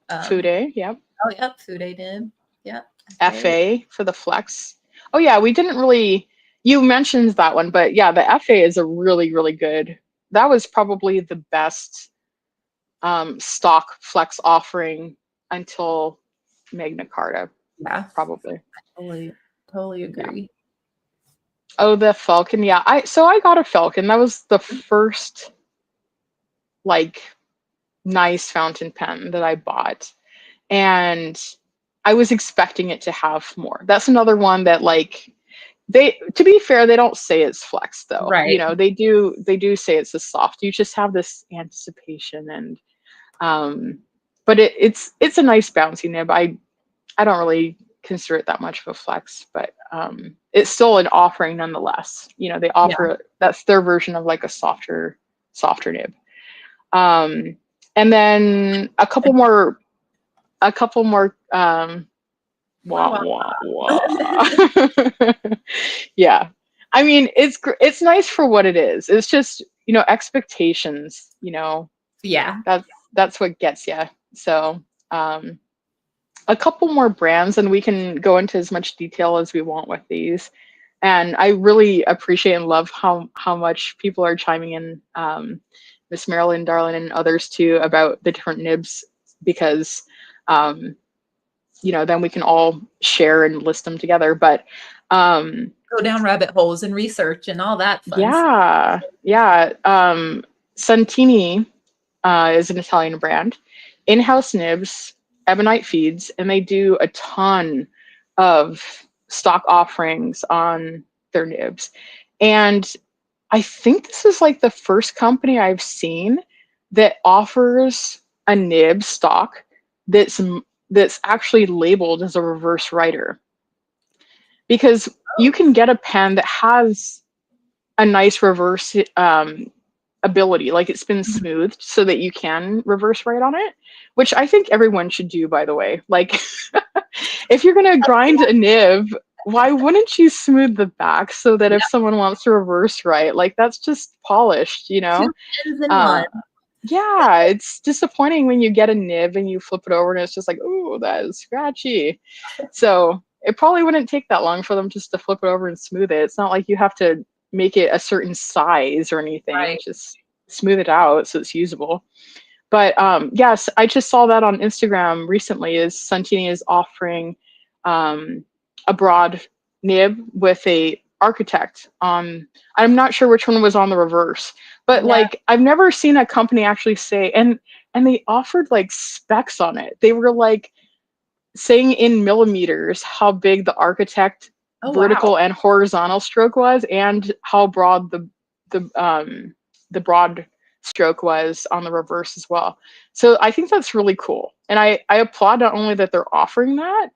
Fude, yep. Oh, yep, Fude did. Yep. FA for the flex. Oh yeah, we didn't really, you mentioned that one, but yeah, the FA is a really, really good, that was probably the best stock flex offering until Magna Carta. Yeah, probably. totally agree. Oh, the Falcon. Yeah. I got a Falcon. That was the first like nice fountain pen that I bought. And I was expecting it to have more. That's another one that like to be fair, they don't say it's flex though. You Right. know, they do say it's a soft. You just have this anticipation and but it's a nice bouncy nib. I don't really consider it that much of a flex, but it's still an offering nonetheless. You know, they Yeah. offer that's their version of like a softer nib. And then a couple more wah wah wah. Yeah. I mean, it's nice for what it is. It's just, expectations, Yeah. that's what gets you. So, a couple more brands, and we can go into as much detail as we want with these. And I really appreciate and love how much people are chiming in, Miss Marilyn, Darlin, and others too, about the different nibs, because then we can all share and list them together. But Go down rabbit holes and research and all that fun stuff. yeah. Santini is an Italian brand, in-house nibs, ebonite feeds, and they do a ton of stock offerings on their nibs. And I think this is like the first company I've seen that offers a nib stock that's actually labeled as a reverse writer, because you can get a pen that has a nice reverse ability, like it's been smoothed so that you can reverse write on it, which I think everyone should do, by the way. Like, if you're gonna grind a nib, why wouldn't you smooth the back so that if someone wants to reverse write, like, that's just polished, Two pens in one. Yeah, it's disappointing when you get a nib and you flip it over and it's just like, oh, that is scratchy. So it probably wouldn't take that long for them just to flip it over and smooth it. It's not like you have to make it a certain size or anything. Right. Just smooth it out so it's usable. But yes, I just saw that on Instagram recently. Is Santini is offering a broad nib with a architect on. I'm not sure which one was on the reverse, but like, I've never seen a company actually say, and they offered like specs on it. They were like saying in millimeters how big the architect vertical and horizontal stroke was, and how broad the broad stroke was on the reverse as well. So I think that's really cool. And I applaud not only that they're offering that,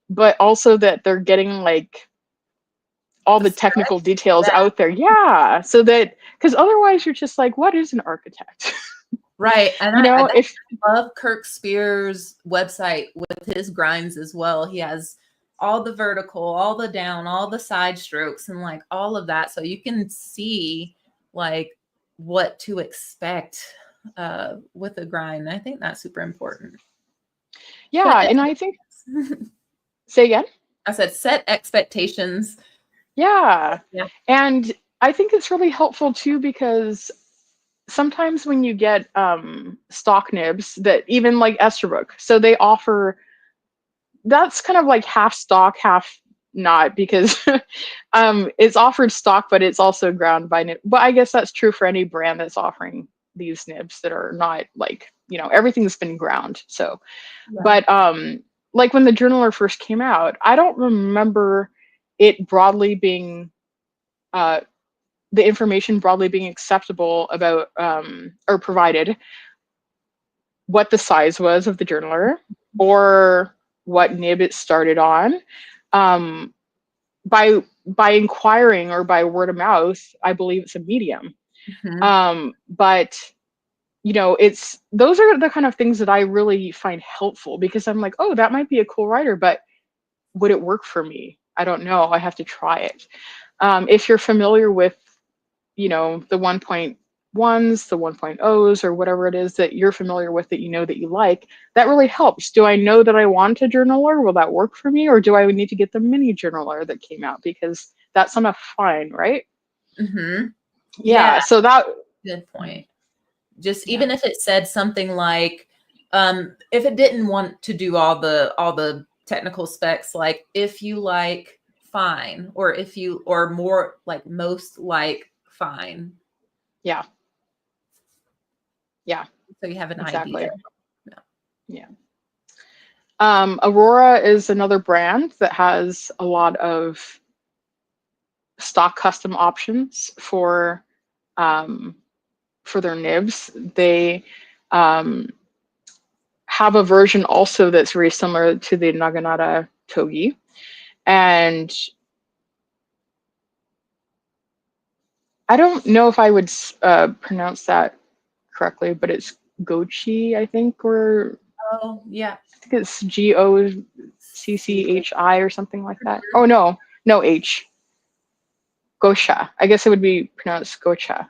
but also that they're getting like all the technical details out there. Yeah. So that, because otherwise you're just like, what is an architect? Right. And I love Kirk Spear's website with his grinds as well. He has all the vertical, all the down, all the side strokes, and like all of that. So you can see like what to expect with a grind. I think that's super important. Yeah. And I think, say again? I said set expectations. Yeah. And I think it's really helpful too, because sometimes when you get stock nibs that even like Esterbrook, so they offer, that's kind of like half stock, half not, because it's offered stock, but it's also ground by nib. But I guess that's true for any brand that's offering these nibs that are not like, everything's been ground. So, but like when the journaler first came out, I don't remember it broadly being the information broadly being acceptable about or provided what the size was of the journaler or what nib it started on. By inquiring or by word of mouth, I believe it's a medium. But it's, those are the kind of things that I really find helpful, because I'm like, oh, that might be a cool writer, but would it work for me? I don't know. I have to try it. If you're familiar with, the 1.1s, the 1.0s, or whatever it is that you're familiar with that that you like, that really helps. Do I know that I want a journaler? Will that work for me? Or do I need to get the mini journaler that came out? Because that's enough fine, right? Yeah, so that... Good point. Just even if it said something like, if it didn't want to do all the technical specs, like if you like fine, or if you, or more like most like fine. Yeah. Yeah. So you have an Exactly. idea. Yeah. Aurora is another brand that has a lot of stock custom options for their nibs. They have a version also that's very similar to the Naginata Togi, and I don't know if I would pronounce that correctly, but it's Gochi, I think, or Oh, yeah. I think it's Gocchi or something like that. Oh no, no H. Gosha. I guess it would be pronounced Gocha.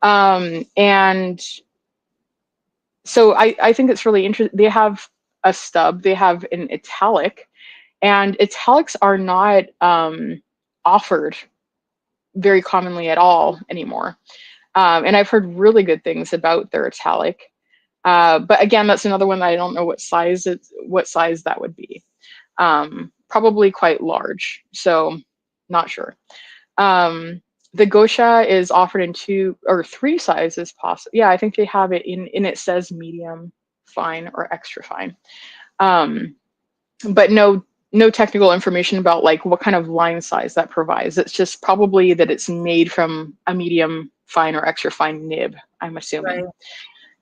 And so I think it's really interesting. They have a stub. They have an italic, and italics are not offered very commonly at all anymore. And I've heard really good things about their italic. But again, that's another one that I don't know what size that would be. Probably quite large, so not sure. The Gosha is offered in 2 or 3 sizes possible. Yeah, I think they have it in it says medium, fine, or extra fine. But no technical information about like what kind of line size that provides. It's just probably that it's made from a medium, fine, or extra fine nib, I'm assuming. Right.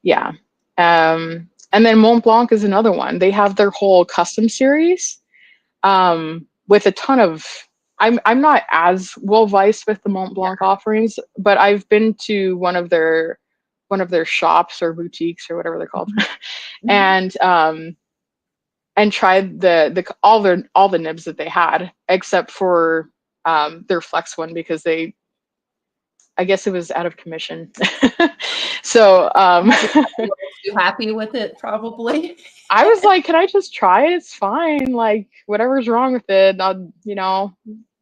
Yeah. And then Mont Blanc is another one. They have their whole custom series with a ton of. I'm not as well versed with the Mont Blanc offerings, but I've been to one of their shops or boutiques or whatever they're called, and tried all the nibs that they had, except for their Flex one, because I guess it was out of commission. So You happy with it? Probably. I was like, can I just try it? It's fine. Like whatever's wrong with it, I'll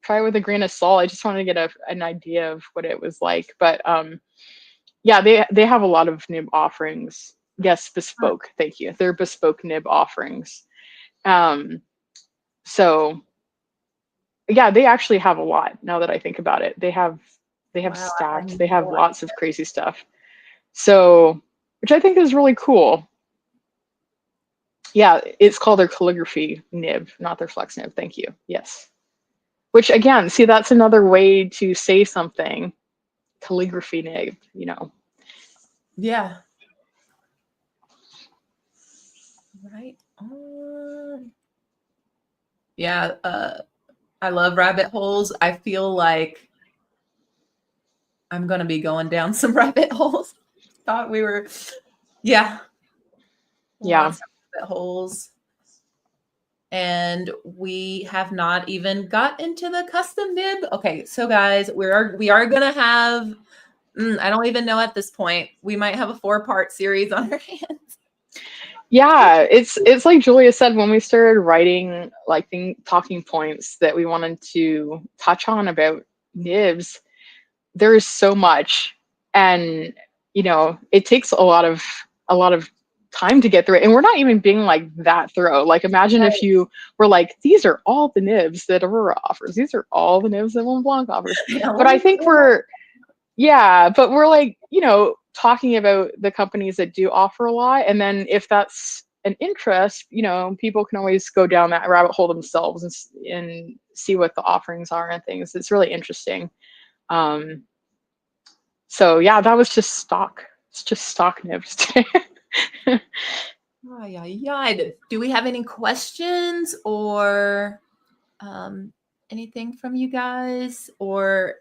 try it with a grain of salt. I just wanted to get an idea of what it was like. But yeah, they have a lot of nib offerings. Yes, bespoke. Thank you. They're bespoke nib offerings. So yeah, they actually have a lot now that I think about it. They have Wow, stacked. They have lots of crazy stuff. So, which I think is really cool. Yeah, it's called their calligraphy nib, not their flex nib. Thank you. Yes. Which again, see, that's another way to say something. Calligraphy nib, Yeah. Right on. Yeah, I love rabbit holes. I feel like I'm gonna be going down some rabbit holes. Thought we were, yeah. Yeah. Lots of rabbit holes. And we have not even got into the custom nib. Okay, so guys, we are gonna have, I don't even know at this point. We might have a 4-part series on our hands. Yeah, it's like Julia said, when we started writing like talking points that we wanted to touch on about nibs, there is so much, and it takes a lot of time to get through it, and we're not even being like that thorough. Like imagine if you were like, these are all the nibs that Aurora offers, these are all the nibs that Mont Blanc offers. But I think we're like, talking about the companies that do offer a lot, and then if that's an interest, people can always go down that rabbit hole themselves and see what the offerings are and things. It's really interesting. So yeah, that was just stock. It's just stock nibs today. Oh, yeah. Do we have any questions or anything from you guys, or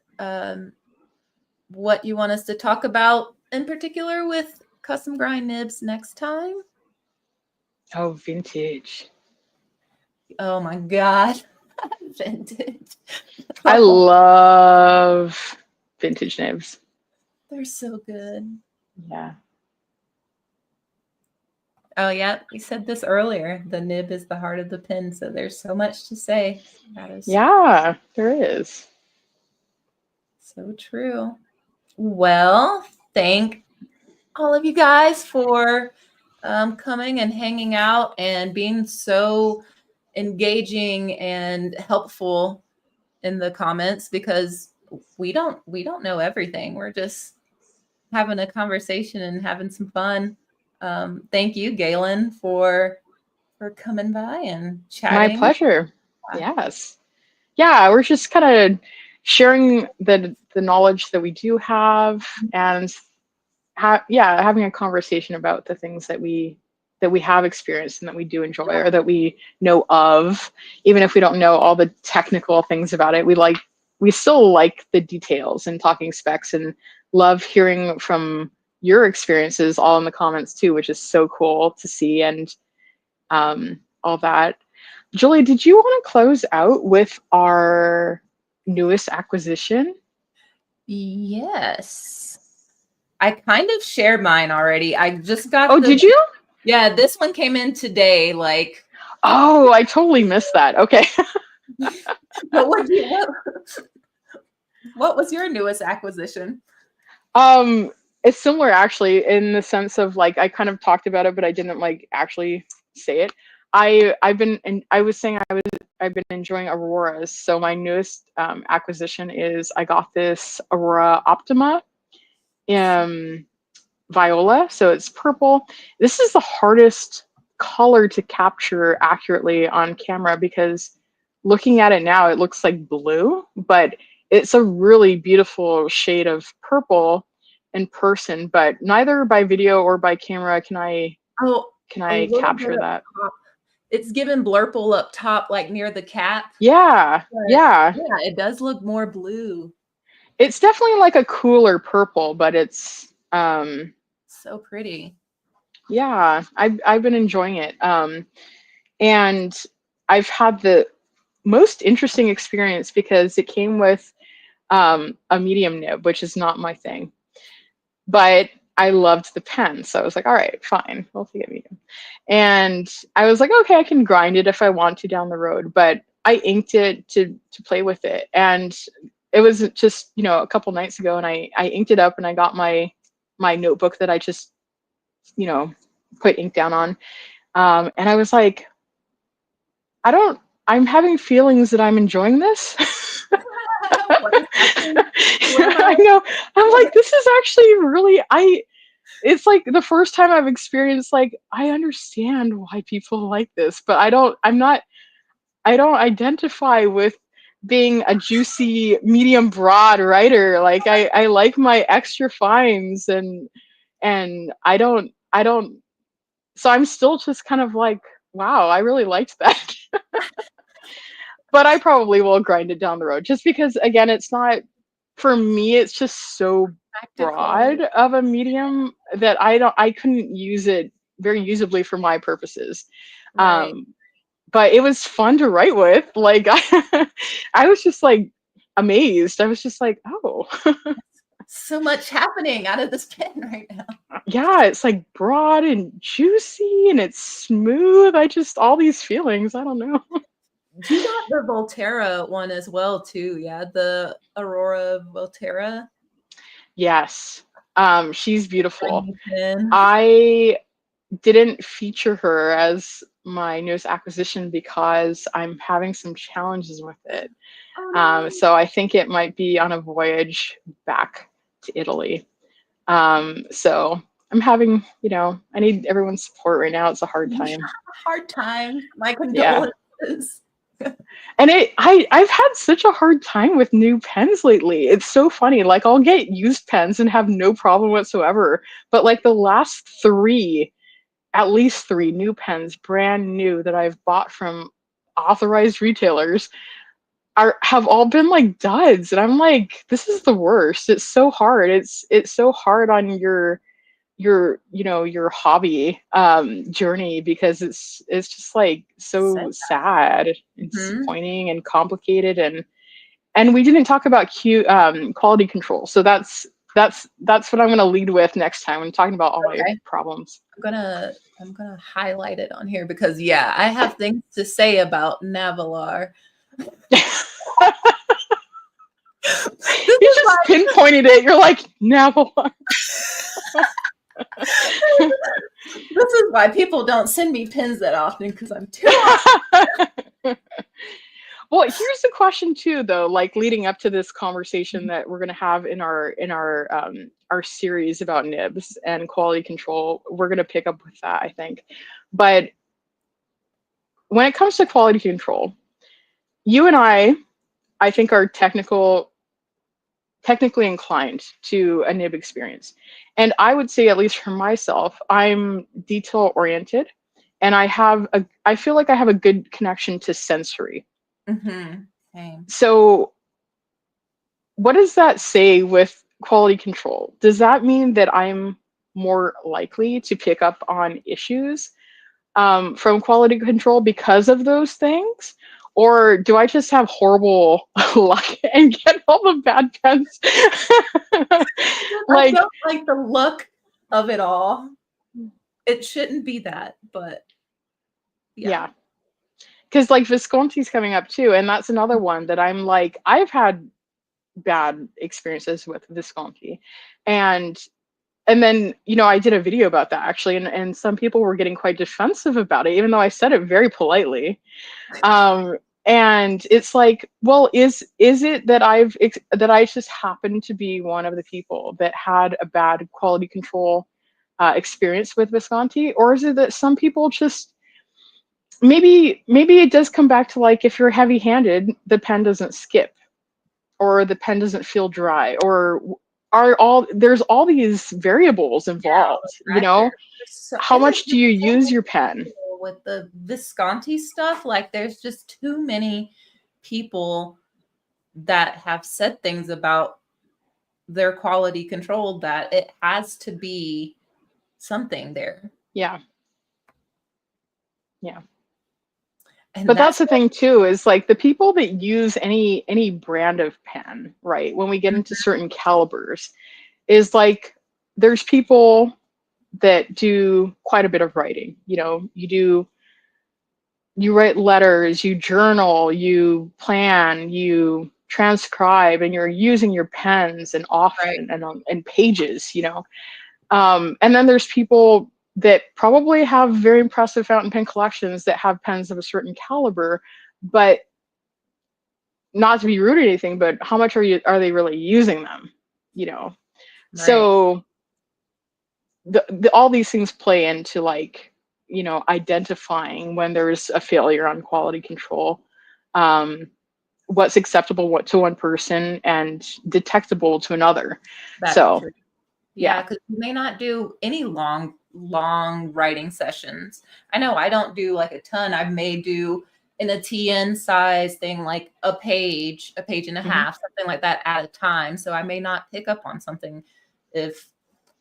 what you want us to talk about in particular with custom grind nibs next time? Oh, vintage. Oh my God. Vintage. I love vintage nibs. They're so good. Yeah. Oh yeah, we said this earlier. The nib is the heart of the pin, so there's so much to say. That is Yeah, there is. so true. Well, thank all of you guys for coming and hanging out and being so engaging and helpful in the comments, because we don't know everything. We're just having a conversation and having some fun. Thank you, Gailyn, for coming by and chatting. My pleasure. Yes. Yeah, we're just kind of sharing the knowledge that we do have, and having a conversation about the things that we have experienced and that we do enjoy, or that we know of. Even if we don't know all the technical things about it, we still like the details and talking specs, and love hearing from your experiences all in the comments too, which is so cool to see, and all that. Julie, did you want to close out with our newest acquisition? Yes. I kind of shared mine already. I just got did you? Yeah, this one came in today. Like, oh, I totally missed that. Okay. But what was your newest acquisition? It's similar actually, in the sense of like I kind of talked about it, but I didn't like actually say it. I've been enjoying Auroras. So my newest acquisition is I got this Aurora Optima Viola. So it's purple. This is the hardest color to capture accurately on camera, because looking at it now, it looks like blue, but it's a really beautiful shade of purple in person, but neither by video or by camera can I capture that. It's given blurple up top, like near the cap. Yeah. It does look more blue. It's definitely like a cooler purple, but it's so pretty. Yeah, I've been enjoying it. And I've had the most interesting experience because it came with a medium nib, which is not my thing. But I loved the pen, so I was like, all right, fine, we'll take it medium. And I was like, okay, I can grind it if I want to down the road. But I inked it to play with it, and it was just a couple nights ago, and I inked it up, and I got my notebook that I just put ink down on, and I was like, I'm having feelings that I'm enjoying this. I know. I'm like, this is actually really, it's like the first time I've experienced, like, I understand why people like this, but I don't identify with being a juicy medium broad writer. Like I like my extra fines, and I don't, so I'm still just kind of like, wow, I really liked that. But I probably will grind it down the road, just because, again, it's not, for me, it's just so broad of a medium that I couldn't use it very usably for my purposes. Right. But it was fun to write with. Like, I was just like amazed. I was just like, oh. So much happening out of this pen right now. Yeah, it's like broad and juicy, and it's smooth. All these feelings. I don't know. You got the Volterra one as well too, yeah? The Aurora Volterra. Yes, she's beautiful. I didn't feature her as my newest acquisition because I'm having some challenges with it. Oh, no. So I think it might be on a voyage back to Italy. So I'm having, I need everyone's support right now. It's a hard time. Hard time. My condolences. Yeah. And I've had such a hard time with new pens lately. It's so funny. Like, I'll get used pens and have no problem whatsoever. But like the last at least three new pens, brand new, that I've bought from authorized retailers have all been like duds. And I'm like, this is the worst. It's so hard. It's so hard on your hobby journey, because it's just like so sad and disappointing and complicated, and we didn't talk about quality control. So that's what I'm going to lead with next time when talking about all my problems. I'm gonna highlight it on here, because I have things to say about Navalar. You just pinpointed it. You're like, Navalar. This is why people don't send me pins that often, because I'm too Well, here's the question too, though, like leading up to this conversation that we're going to have in our series about nibs and quality control. We're going to pick up with that, I think. But when it comes to quality control, you and I think are technically inclined to a nib experience. And I would say, at least for myself, I'm detail oriented, and I feel like I have a good connection to sensory. Same. So what does that say with quality control? Does that mean that I'm more likely to pick up on issues from quality control because of those things? Or do I just have horrible luck and get all the bad pens? I don't like the look of it all. It shouldn't be that, but yeah. Because like Visconti's coming up too, and that's another one that I'm like, I've had bad experiences with Visconti, and then I did a video about that actually, and some people were getting quite defensive about it, even though I said it very politely. And it's like, well, is it that I just happened to be one of the people that had a bad quality control experience with Visconti, or is it that some people just maybe it does come back to, like, if you're heavy-handed, the pen doesn't skip, or the pen doesn't feel dry, or there's all these variables involved. How much do you use your pen? With the Visconti stuff, like there's just too many people that have said things about their quality control that it has to be something there. Yeah. But that's the thing too, is like the people that use any brand of pen, right? When we get into certain calibers, is like there's people that do quite a bit of writing. You write letters, you journal, you plan, you transcribe, and you're using your pens and often and pages, and then there's people that probably have very impressive fountain pen collections that have pens of a certain caliber, but not to be rude or anything, but how much are they really using them? So all these things play into, like, identifying when there's a failure on quality control, what's acceptable to one person and detectable to another. That's true. Yeah, because you may not do any long writing sessions. I know I don't do like a ton. I may do in a TN size thing, like a page and a half, something like that at a time. So I may not pick up on something if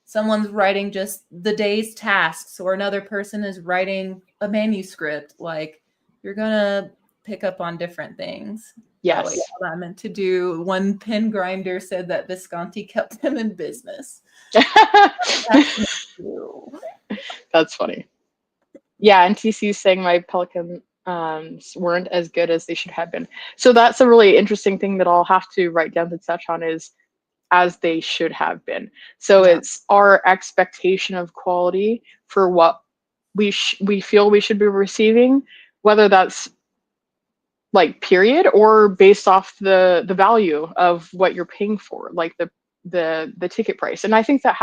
someone's writing just the day's tasks, or another person is writing a manuscript. Like, you're gonna pick up on different things. Yes. What I meant to do. One pen grinder said that Visconti kept him in business. That's funny. Yeah, and TC's saying my Pelican weren't as good as they should have been. So that's a really interesting thing that I'll have to write down to touch on, is as they should have been. So it's our expectation of quality for what we feel we should be receiving, whether that's like period, or based off the value of what you're paying for, like the ticket price. And I think that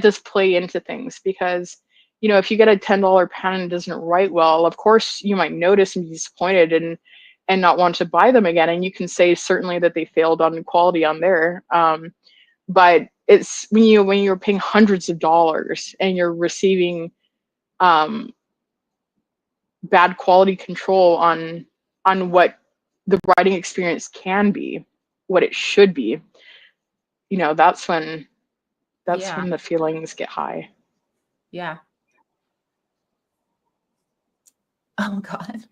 does play into things, because if you get a $10 pen and it doesn't write well, of course you might notice and be disappointed and not want to buy them again. And you can say certainly that they failed on quality on there. But it's when you're paying hundreds of dollars and you're receiving bad quality control on what the writing experience can be, what it should be, that's when the feelings get high. Yeah. Oh God.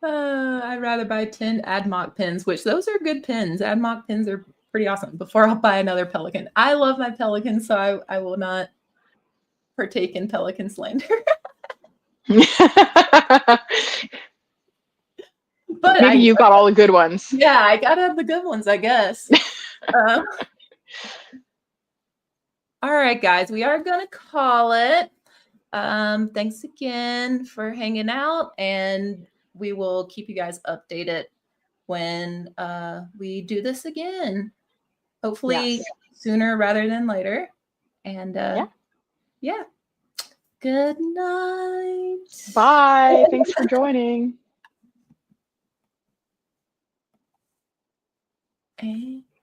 I'd rather buy 10 AdMock pens, which those are good pens. AdMock pens are pretty awesome, before I'll buy another Pelican. I love my Pelican, so I will not partake in Pelican slander. But maybe you got all the good ones. Yeah, I gotta have the good ones, I guess. All right, guys, we are gonna call it. Thanks again for hanging out, and we will keep you guys updated when we do this again. Hopefully Yes. sooner rather than later. And yeah. Good night. Bye. Thanks for joining. And